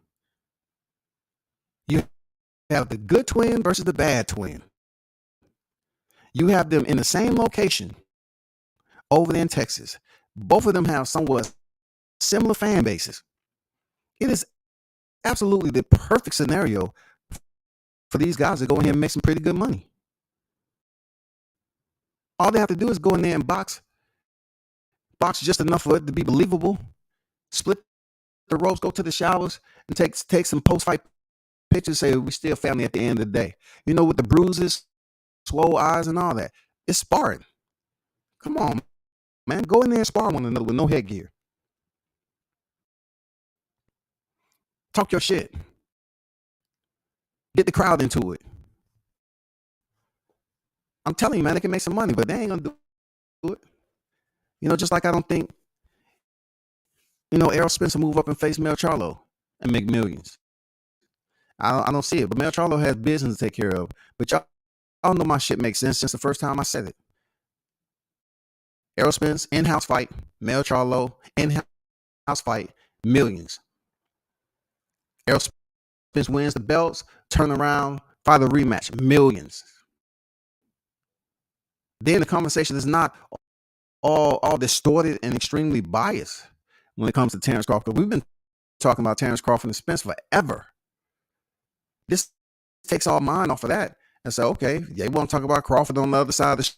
You have the good twin versus the bad twin. You have them in the same location over there in Texas. Both of them have somewhat similar fan bases. It is absolutely the perfect scenario for these guys to go in here and make some pretty good money. All they have to do is go in there and box just enough for it to be believable, split the ropes, go to the showers, and take some post-fight pictures, say we still family at the end of the day. You know, with the bruises, swole eyes, and all that. It's sparring. Come on, man. Go in there and spar one another with no headgear. Talk your shit. Get the crowd into it. I'm telling you, man, they can make some money, but they ain't gonna do it. You know, just like I don't think, Errol Spence will move up and face Mel Charlo and make millions. I don't see it, but Mel Charlo has business to take care of. But y'all know my shit makes sense since the first time I said it. Errol Spence, in-house fight. Mel Charlo, in-house fight. Millions. Errol Spence wins the belts, turn around, fight a rematch. Millions. Then the conversation is not all distorted and extremely biased when it comes to Terrence Crawford. We've been talking about Terrence Crawford and Spence forever. This takes all mine off of that and say, okay, they want to talk about Crawford on the other side of the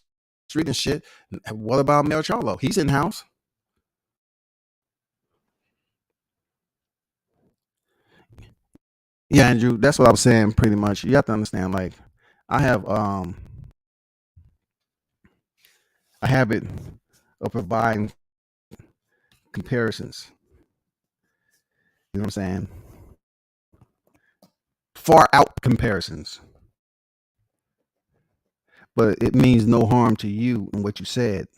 street and shit. What about Mel Charlo? He's in-house. Yeah, Andrew, that's what I was saying pretty much. You have to understand, like, I have a habit of providing comparisons. You know what I'm saying? Far out comparisons. But it means no harm to you in what you said.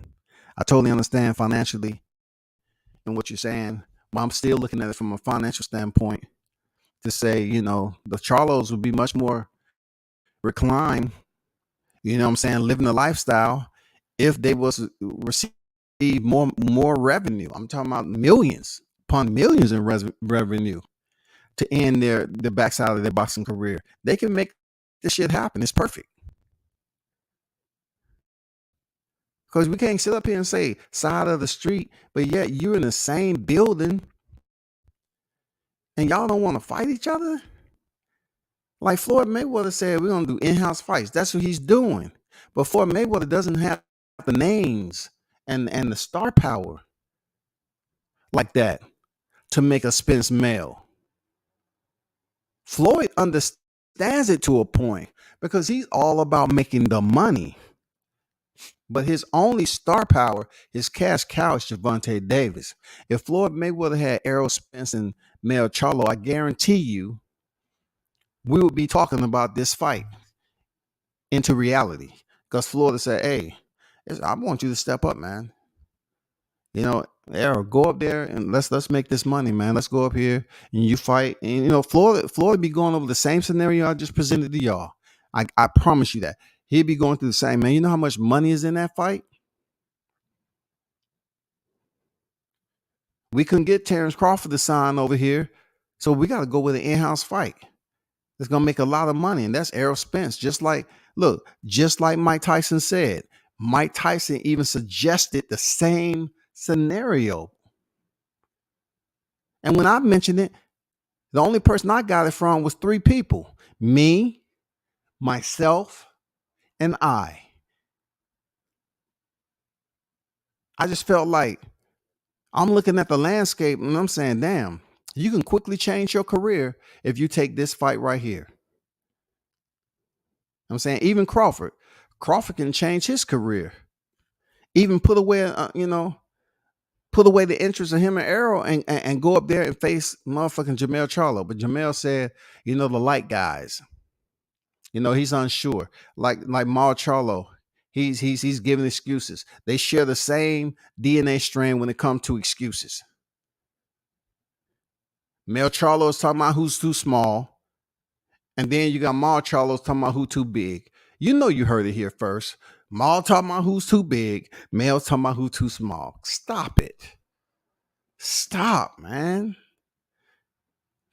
I totally understand financially and what you're saying, but I'm still looking at it from a financial standpoint to say, the Charlos would be much more reclined, what I'm saying, living the lifestyle if they was to receive more revenue. I'm talking about millions upon millions in revenue to end the backside of their boxing career. They can make this shit happen. It's perfect. Because we can't sit up here and say side of the street, but yet you're in the same building and y'all don't want to fight each other? Like Floyd Mayweather said, we're going to do in-house fights. That's what he's doing. But Floyd Mayweather doesn't have the names and the star power like that to make a Spence male. Floyd understands it to a point because he's all about making the money. But his only star power, his cash cow, is Gervonta Davis. If Floyd Mayweather had Errol Spence and Mel Charlo, I guarantee you, we would be talking about this fight into reality. Because Floyd would say, hey, I want you to step up, man. Errol, go up there and let's make this money, man. Let's go up here and you fight. And Floyd be going over the same scenario I just presented to y'all. I promise you that. He'd be going through the same, man. You know how much money is in that fight? We couldn't get Terrence Crawford to sign over here, so we got to go with an in-house fight. It's going to make a lot of money, and that's Errol Spence. Just like Mike Tyson said. Mike Tyson even suggested the same scenario. And when I mentioned it, the only person I got it from was 3 people. Me, myself, and I. I just felt like I'm looking at the landscape and I'm saying, damn, you can quickly change your career if you take this fight right here. I'm saying even Crawford can change his career. Even put away the interest of him and Errol and go up there and face motherfucking Jermall Charlo. But Jermall said, the light guys, he's unsure. Like Mal Charlo, He's giving excuses. They share the same DNA strand when it comes to excuses. Mel Charlo is talking about who's too small. And then you got Mal Charlo talking about who too big. You know you heard it here first. Mal talking about who's too big. Mel talking about who too small. Stop it. Stop, man.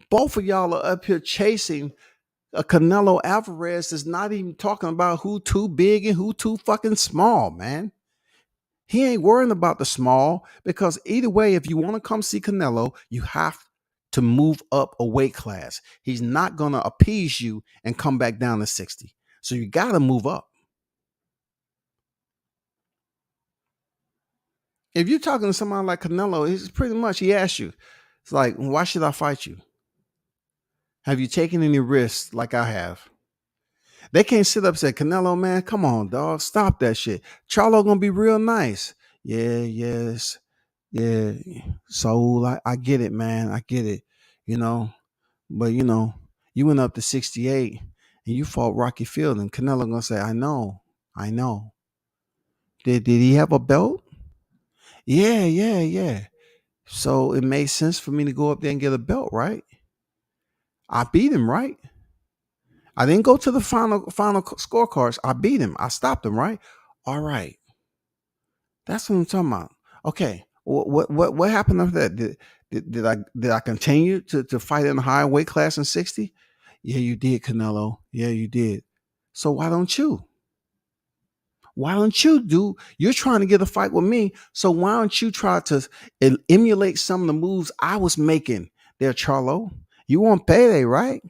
Both of y'all are up here chasing a Canelo Alvarez that's not even talking about who too big and who too fucking small, man. He ain't worrying about the small because either way, if you want to come see Canelo, you have to move up a weight class. He's not going to appease you and come back down to 60. So you got to move up. If you're talking to somebody like Canelo, it's pretty much, he asks you, it's like, why should I fight you? Have you taken any risks like I have? They can't sit up and say, Canelo, man, come on, dog. Stop that shit. Charlo going to be real nice. Yeah, yes. Yeah. So I get it, man. I get it. You know, but you went up to 68 and you fought Rocky Field and Canelo going to say, I know. Did he have a belt? Yeah. So it made sense for me to go up there and get a belt, right? I beat him, right? I didn't go to the final scorecards. I beat him. I stopped him, right? All right. That's what I'm talking about. Okay. What happened after that? Did I continue to fight in a higher weight class in 60? Yeah, you did, Canelo. Yeah, you did. So why don't you? Why don't you do? You're trying to get a fight with me. So why don't you try to emulate some of the moves I was making there, Charlo? You want payday, right?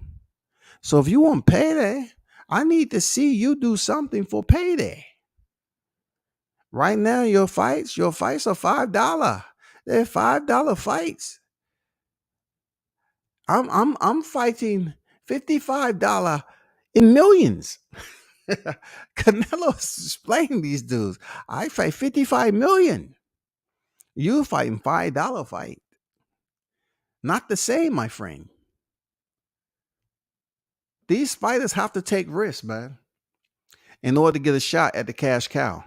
So if you want payday, I need to see you do something for payday. Right now, your fights are $5. They're $5 fights. I'm fighting $55 in millions. Canelo's explaining these dudes. I fight 55 million. You fighting $5 fight. Not the same, my friend. These fighters have to take risks, man, in order to get a shot at the cash cow.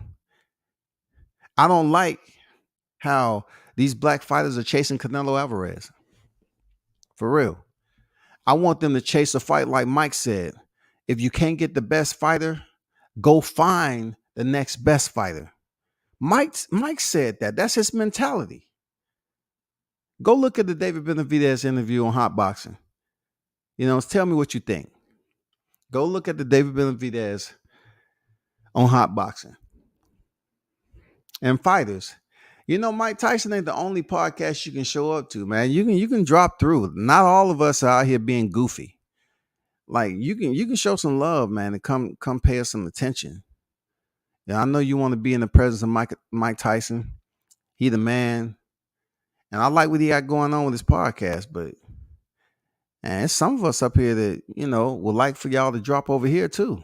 I don't like how these black fighters are chasing Canelo Alvarez. For real. I want them to chase a fight like Mike said. If you can't get the best fighter, go find the next best fighter. Mike said that. That's his mentality. Go look at the David Benavidez interview on HotBoxin. Tell me what you think. Go look at the David Benavidez on HotBoxin. And fighters, Mike Tyson ain't the only podcast you can show up to, man. You can drop through. Not all of us are out here being goofy. Like you can show some love, man, and come pay us some attention. Yeah, I know you want to be in the presence of Mike Tyson. He the man. And I like what he got going on with his podcast, but and some of us up here that, would like for y'all to drop over here too.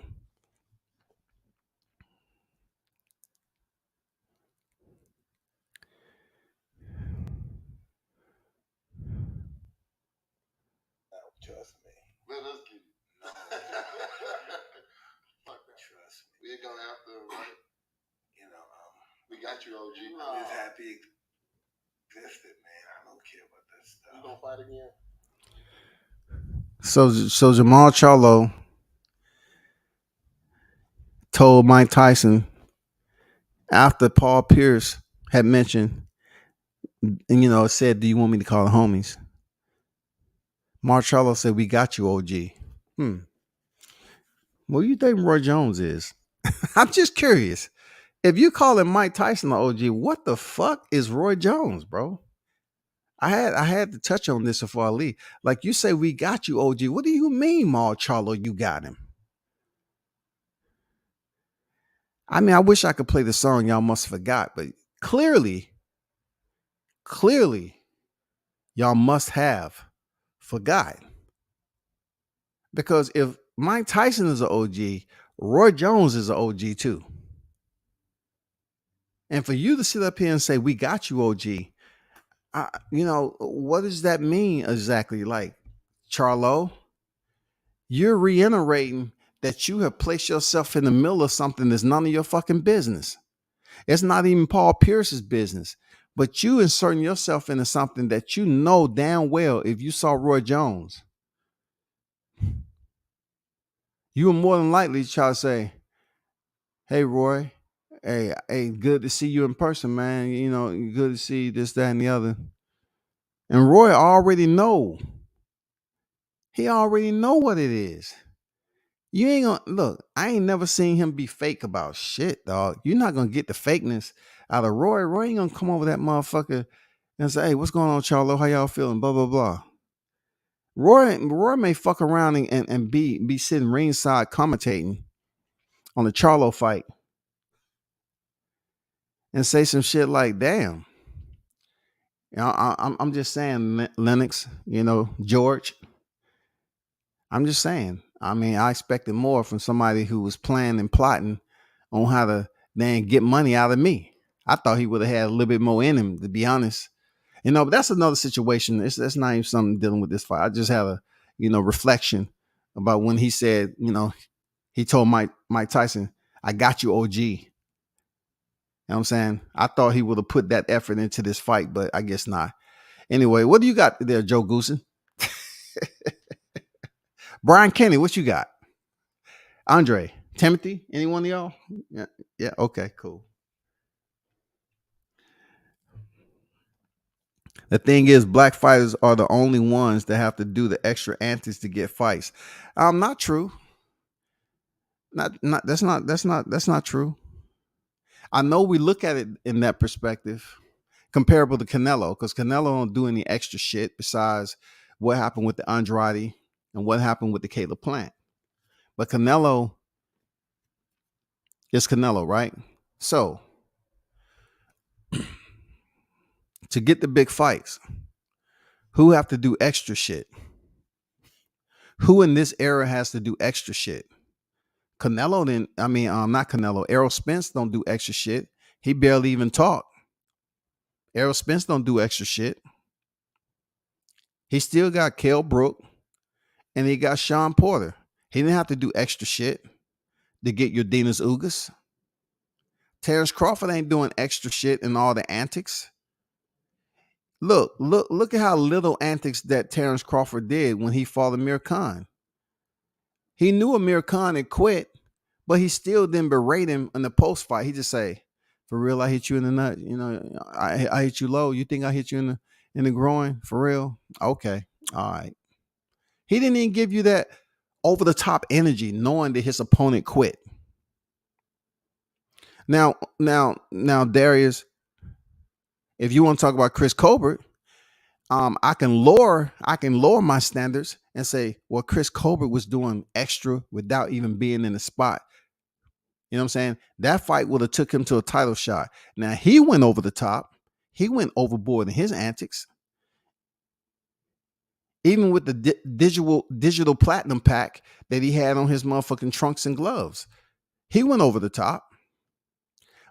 Trust me. Let us get it. No. Fuck that. Trust me. We ain't gonna have to, right? We got you, OG. I'm just happy it existed, man. I don't care about that stuff. You gonna fight again? So Jermall Charlo told Mike Tyson after Paul Pierce had mentioned, and said, "Do you want me to call the homies?" Mark Charlo said, "We got you, OG." What do you think Roy Jones is? I'm just curious. If you calling Mike Tyson the OG, what the fuck is Roy Jones, bro? I had to touch on this before I leave. Like you say, we got you, OG. What do you mean, Mark Charlo? You got him. I mean, I wish I could play the song y'all must have forgot, but clearly, y'all must have forgot. Because if Mike Tyson is an OG, Roy Jones is an OG too. And for you to sit up here and say, we got you, OG, what does that mean exactly? Like, Charlo, you're reiterating that you have placed yourself in the middle of something that's none of your fucking business. It's not even Paul Pierce's business, but you inserting yourself into something that you know damn well if you saw Roy Jones, you were more than likely to try to say, hey, Roy, hey, good to see you in person, man. You know, good to see this, that, and the other. And Roy already know. He already know what it is. You ain't gonna look. I ain't never seen him be fake about shit, dog. You're not gonna get the fakeness out of Roy. Roy ain't gonna come over that motherfucker and say, "Hey, what's going on, Charlo? How y'all feeling?" Blah blah blah. Roy may fuck around and be sitting ringside commentating on the Charlo fight and say some shit like, "Damn, you know, I'm just saying, Lennox. You know, George. I'm just saying. I mean, I expected more from somebody who was planning and plotting on how to then get money out of me. I thought he would have had a little bit more in him, to be honest. You know, but that's another situation. That's not even something dealing with this fight. I just had a, reflection about when he said, he told Mike Tyson, "I got you, OG." You know what I'm saying? I thought he would have put that effort into this fight, but I guess not. Anyway, what do you got there, Joe Goosen? Brian Kenny, what you got? Andre, Timothy, any one of y'all? Yeah, okay, cool. The thing is, black fighters are the only ones that have to do the extra antics to get fights. Not true. That's not true. I know we look at it in that perspective, comparable to Canelo, because Canelo don't do any extra shit besides what happened with the Andrade and what happened with the Caleb Plant. But Canelo is Canelo, right? So to get the big fights, who have to do extra shit? Who in this era has to do extra shit? Canelo didn't, not Canelo. Errol Spence don't do extra shit. He barely even talk. Errol Spence don't do extra shit. He still got Kell Brook and he got Sean Porter. He didn't have to do extra shit to get your Dinas Ugas. Terrence Crawford ain't doing extra shit and all the antics. Look at how little antics that Terrence Crawford did when he fought Amir Khan. He knew Amir Khan had quit, but he still didn't berate him in the post fight. He just say, "For real, I hit you in the nut. I hit you low. You think I hit you in the groin? For real? Okay, all right." He didn't even give you that over the top energy, knowing that his opponent quit. Now, Darius, if you want to talk about Chris Colbert, I can lower my standards and say, well, Chris Colbert was doing extra without even being in the spot. You know what I'm saying? That fight would have took him to a title shot. Now he went over the top. He went overboard in his antics. Even with the digital platinum pack that he had on his motherfucking trunks and gloves, he went over the top.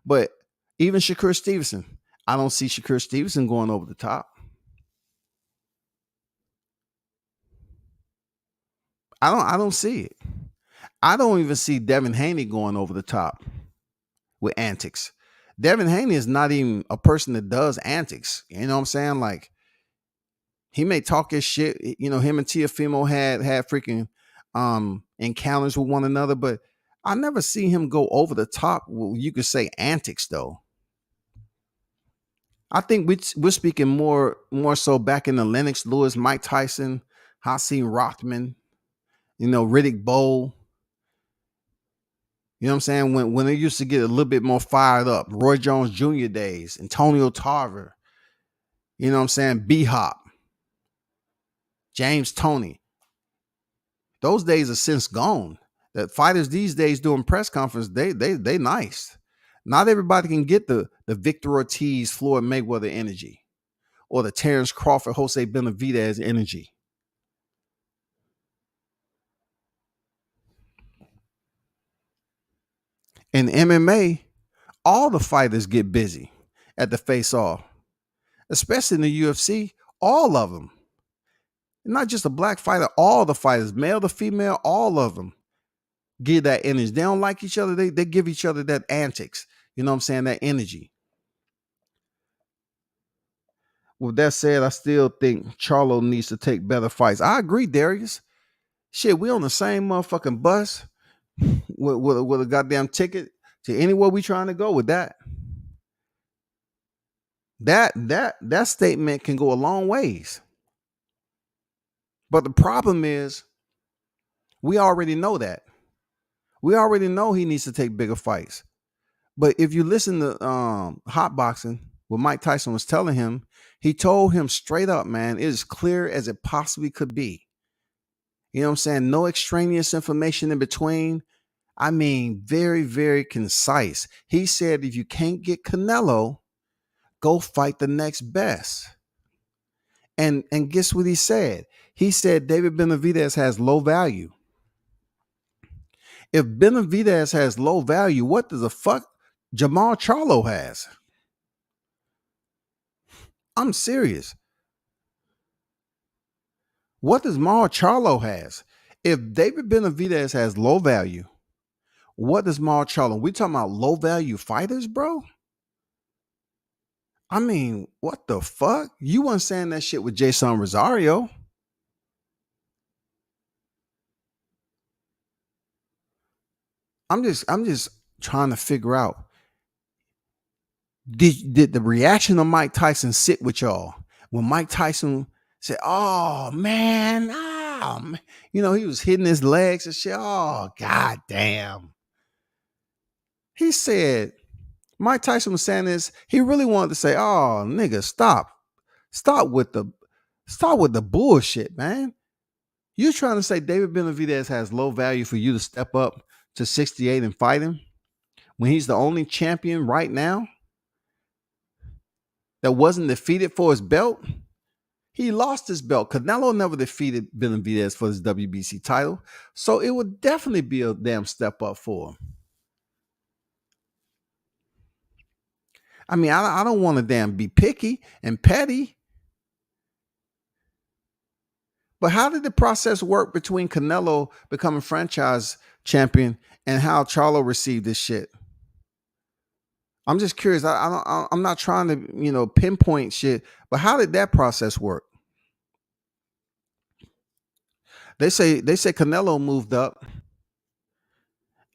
But even Shakur Stevenson, I don't see Shakur Stevenson going over the top. I don't see it. I don't even see Devin Haney going over the top with antics. Devin Haney is not even a person that does antics. You know what I'm saying? Like, he may talk his shit. You know, him and Teofimo had freaking encounters with one another, but I never see him go over the top. Well, you could say antics though. I think we're speaking more so back in the Lennox Lewis, Mike Tyson, Hasim Rothman, Riddick Bowe. You know what I'm saying? When they used to get a little bit more fired up, Roy Jones Jr. days, Antonio Tarver, you know what I'm saying? B-Hop, James Toney. Those days are since gone. That fighters these days doing press conference, they nice. Not everybody can get the Victor Ortiz, Floyd Mayweather energy or the Terrence Crawford, Jose Benavidez energy. In MMA, all the fighters get busy at the face-off, especially in the UFC, all of them. Not just a black fighter, all the fighters, male to female, all of them. give that energy. They don't like each other. They give each other that antics. You know what I'm saying? That energy. With that said, I still think Charlo needs to take better fights. I agree, Darius. Shit, we on the same motherfucking bus with a goddamn ticket to anywhere we trying to go with that. That statement can go a long ways. But the problem is, we already know that. We already know he needs to take bigger fights. But if you listen to HotBoxin, what Mike Tyson was telling him, he told him straight up, man, it is clear as it possibly could be. You know what I'm saying? No extraneous information in between. I mean, very, very concise. He said, if you can't get Canelo, go fight the next best. And guess what he said? He said David Benavidez has low value. If Benavidez has low value, what does the fuck Jermall Charlo has? I'm serious. What does Jermall Charlo has? If David Benavidez has low value, what does Jermall Charlo? We talking about low value fighters, bro? I mean, what the fuck? You weren't saying that shit with Jason Rosario. I'm just trying to figure out. Did the reaction of Mike Tyson sit with y'all when Mike Tyson said, "Oh man, you know, he was hitting his legs and shit. Oh god damn." He said, Mike Tyson was saying this. He really wanted to say, "Oh nigga, stop with the bullshit, man. You trying to say David Benavidez has low value for you to step up to 68 and fight him when he's the only champion right now that wasn't defeated for his belt? He lost his belt. Canelo never defeated Benavidez for his WBC title, so it would definitely be a damn step up for him. I mean, I don't want to damn be picky and petty, but how did the process work between Canelo becoming franchise champion and how Charlo received this shit? I'm just curious. I'm not trying to, pinpoint shit, but how did that process work? They say Canelo moved up.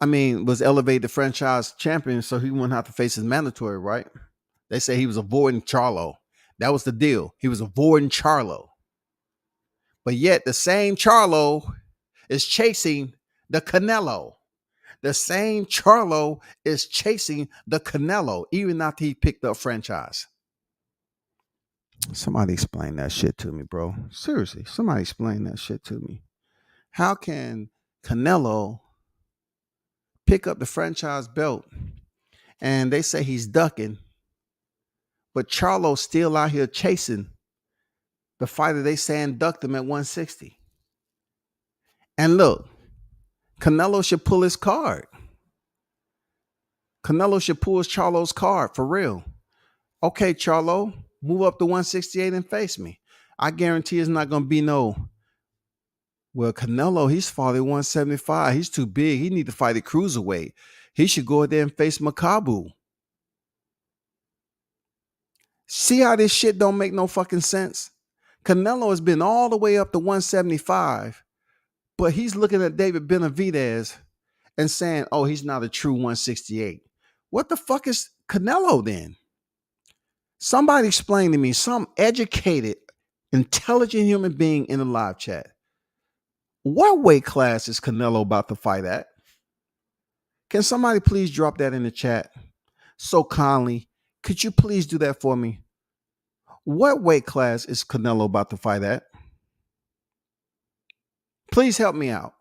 I mean, was elevated to franchise champion, so he wouldn't have to face his mandatory, right? They say he was avoiding Charlo. That was the deal. He was avoiding Charlo. But yet the same Charlo is chasing the Canelo. The same Charlo is chasing the Canelo, even after he picked up franchise. Somebody explain that shit to me, bro. Seriously, somebody explain that shit to me. How can Canelo pick up the franchise belt and they say he's ducking, but Charlo's still out here chasing the fighter they saying ducked him at 160? And look, Canelo should pull his card. Canelo should pull Charlo's card for real. Okay, Charlo, move up to 168 and face me. I guarantee it's not going to be no, well, Canelo, he's fought at 175. He's too big. He need to fight at cruiserweight. He should go out there and face Makabu. See how this shit don't make no fucking sense? Canelo has been all the way up to 175, but he's looking at David Benavidez and saying, oh, he's not a true 168. What the fuck is Canelo then? Somebody explain to me, some educated, intelligent human being in the live chat. What weight class is Canelo about to fight at? Can somebody please drop that in the chat? So kindly, could you please do that for me? What weight class is Canelo about to fight at? Please help me out.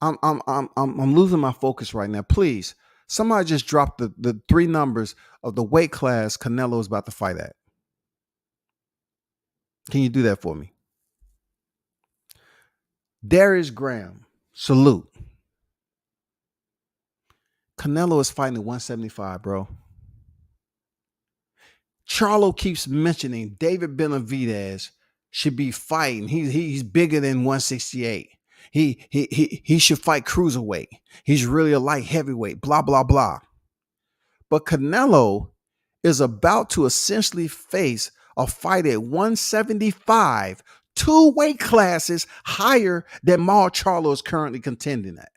I'm losing my focus right now. Please, somebody just drop the three numbers of the weight class Canelo is about to fight at. Can you do that for me? Darius Graham, salute. Canelo is fighting at 175, bro. Charlo keeps mentioning David Benavidez should be fighting. He's bigger than 168. He should fight cruiserweight. He's really a light heavyweight, blah, blah, blah. But Canelo is about to essentially face a fight at 175, 2 weight classes higher than Jermall Charlo is currently contending at.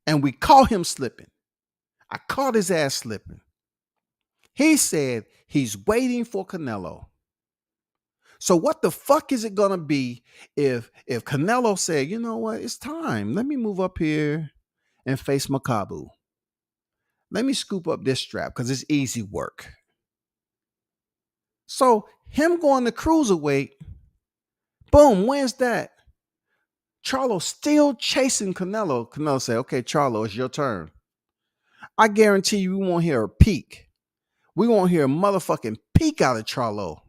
And we caught him slipping. I caught his ass slipping. He said he's waiting for Canelo. So what the fuck is it gonna be if Canelo said, you know what, it's time. Let me move up here and face Makabu. Let me scoop up this strap because it's easy work. So him going to cruiserweight, boom, when's that? Charlo still chasing Canelo. Canelo said, okay, Charlo, it's your turn. I guarantee you we won't hear a peak. We won't hear a motherfucking peak out of Charlo.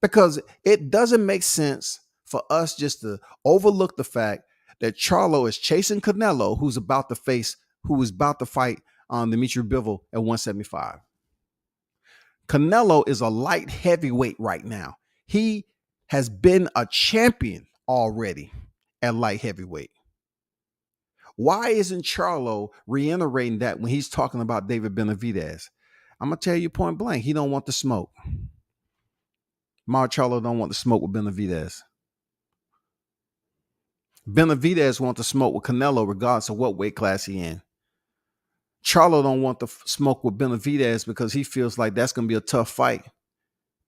Because it doesn't make sense for us just to overlook the fact that Charlo is chasing Canelo, who is about to fight Dimitri Bivol at 175. Canelo is a light heavyweight right now. He has been a champion already at light heavyweight. Why isn't Charlo reiterating that when he's talking about David Benavidez? I'm going to tell you point blank, he don't want the smoke. Jermall Charlo don't want to smoke with Benavidez. Benavidez wants to smoke with Canelo regardless of what weight class he in. Charlo don't want to smoke with Benavidez because he feels like that's going to be a tough fight,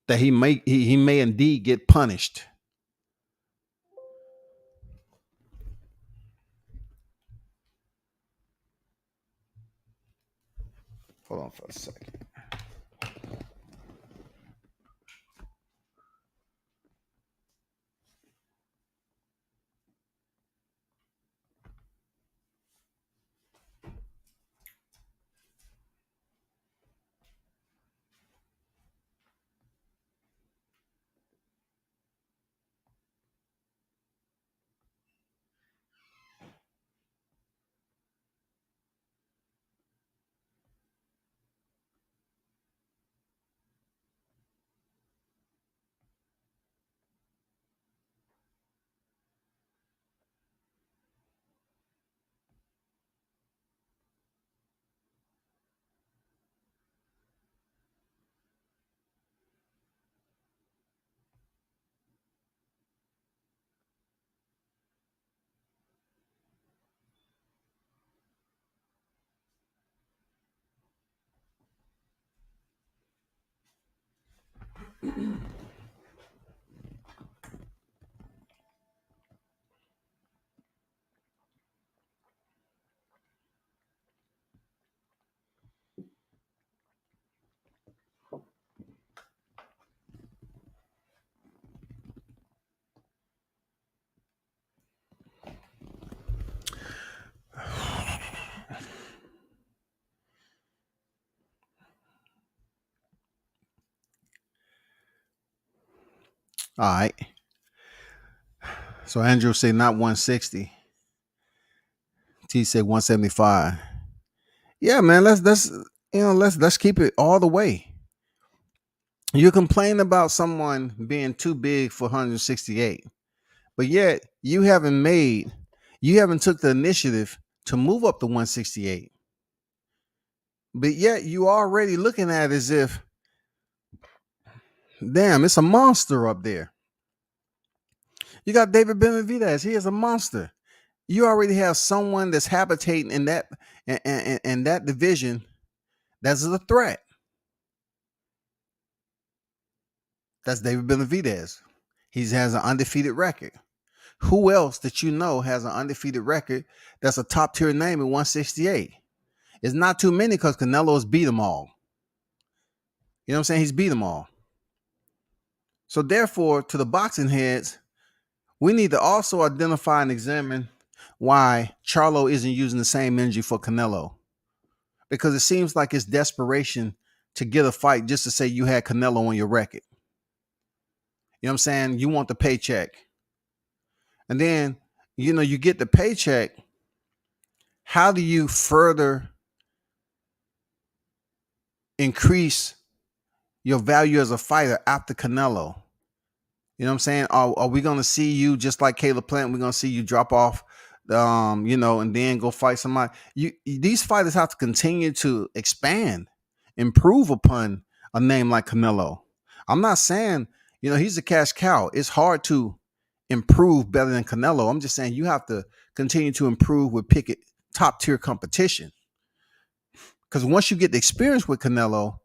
that he may indeed get punished. Hold on for a second. All right. So Andrew said not 160. T said 175. Yeah, man. Let's keep it all the way. You complain about someone being too big for 168, but yet you haven't took the initiative to move up to 168. But yet you already looking at it as if, damn, it's a monster up there. You got David Benavidez. He is a monster. You already have someone that's habitating in that in that division that's a threat. That's David Benavidez. He has an undefeated record. Who else that you know has an undefeated record that's a top tier name at 168? It's not too many because Canelo's beat them all. You know what I'm saying? He's beat them all. So therefore, to the boxing heads, we need to also identify and examine why Charlo isn't using the same energy for Canelo. Because it seems like it's desperation to get a fight just to say you had Canelo on your record. You know what I'm saying? You want the paycheck. And then, you get the paycheck. How do you further increase your value as a fighter after Canelo? You know what I'm saying? Are we gonna see you just like Caleb Plant? We're gonna see you drop off, and then go fight somebody. These fighters have to continue to expand, improve upon a name like Canelo. I'm not saying he's a cash cow. It's hard to improve better than Canelo. I'm just saying you have to continue to improve with picket top tier competition. Because once you get the experience with Canelo,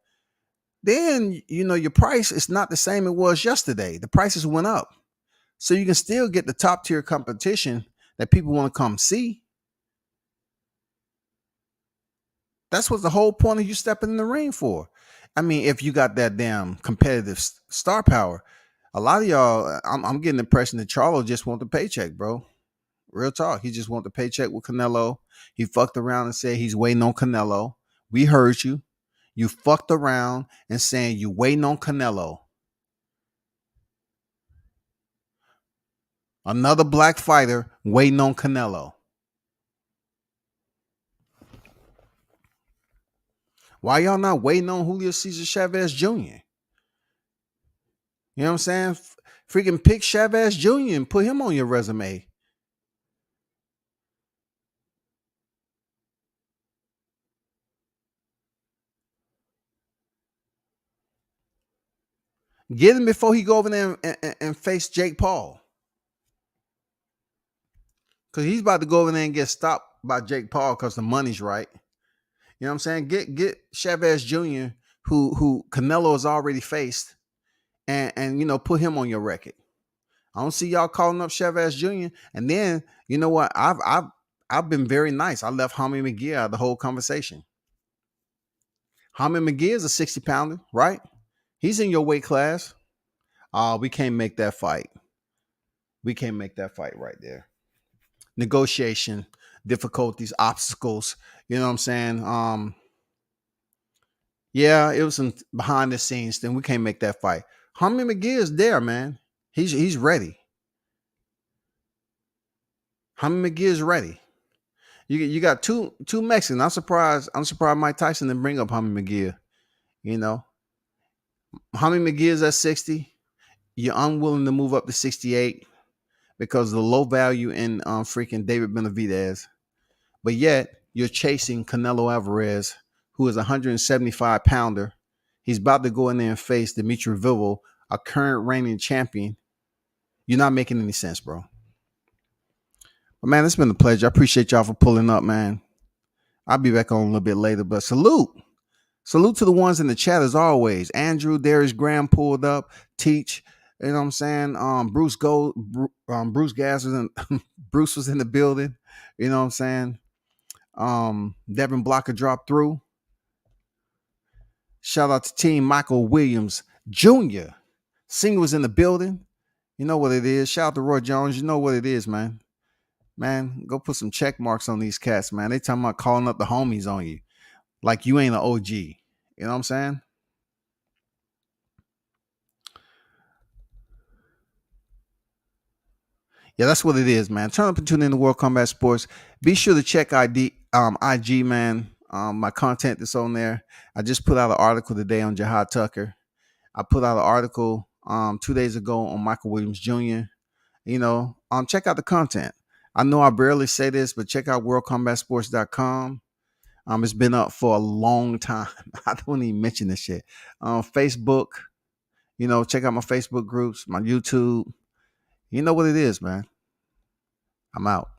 then your price is not the same it was yesterday. The prices went up. So you can still get the top tier competition that people want to come see. That's what the whole point of you stepping in the ring for. I mean, if you got that damn competitive star power, a lot of y'all, I'm getting the impression that Charlo just want the paycheck, bro. Real talk. He just want the paycheck with Canelo. He fucked around and said he's waiting on Canelo. We heard you. You fucked around and saying you waiting on Canelo. Another black fighter waiting on Canelo. Why y'all not waiting on Julio Cesar Chavez Jr.? You know what I'm saying? Freaking pick Chavez Jr. and put him on your resume. Get him before he go over there and face Jake Paul. Because he's about to go over there and get stopped by Jake Paul because the money's right. You know what I'm saying? Get Chavez Jr., who Canelo has already faced, and put him on your record. I don't see y'all calling up Chavez Jr. And then, you know what? I've been very nice. I left Hammy McGee out of the whole conversation. Hammy McGee is a 60-pounder, right? He's in your weight class. We can't make that fight. We can't make that fight right there. Negotiation, difficulties, obstacles. You know what I'm saying? Yeah, it was some behind the scenes thing. We can't make that fight. Hammy McGee is there, man. He's ready. Hammy McGee is ready. You got two Mexicans. I'm surprised Mike Tyson didn't bring up Hammy McGee. Hammy McGee is at 60. You're unwilling to move up to 68 because of the low value in freaking David Benavidez. But yet you're chasing Canelo Alvarez, who is a 175-pounder. He's about to go in there and face Dimitri Bivol, a current reigning champion. You're not making any sense, bro. But man, it's been a pleasure. I appreciate y'all for pulling up, man. I'll be back on a little bit later, but salute to the ones in the chat as always. Andrew, Darius Graham pulled up. Teach, you know what I'm saying? Bruce Gas was in Bruce was in the building. You know what I'm saying? Devin Blocker dropped through. Shout out to Team Michael Williams Jr. Singer was in the building. You know what it is. Shout out to Roy Jones. You know what it is, man. Man, go put some check marks on these cats, man. They talking about calling up the homies on you like you ain't an OG. You know what I'm saying? Yeah, that's what it is, man. Turn up and tune in to World Combat Sports. Be sure to check IG, man. My content that's on there. I just put out an article today on Jihad Tucker. I put out an article 2 days ago on Michael Williams Jr. Check out the content. I know I barely say this, but check out worldcombatsports.com. It's been up for a long time. I don't even mention this shit. Facebook, check out my Facebook groups, my YouTube. You know what it is, man. I'm out.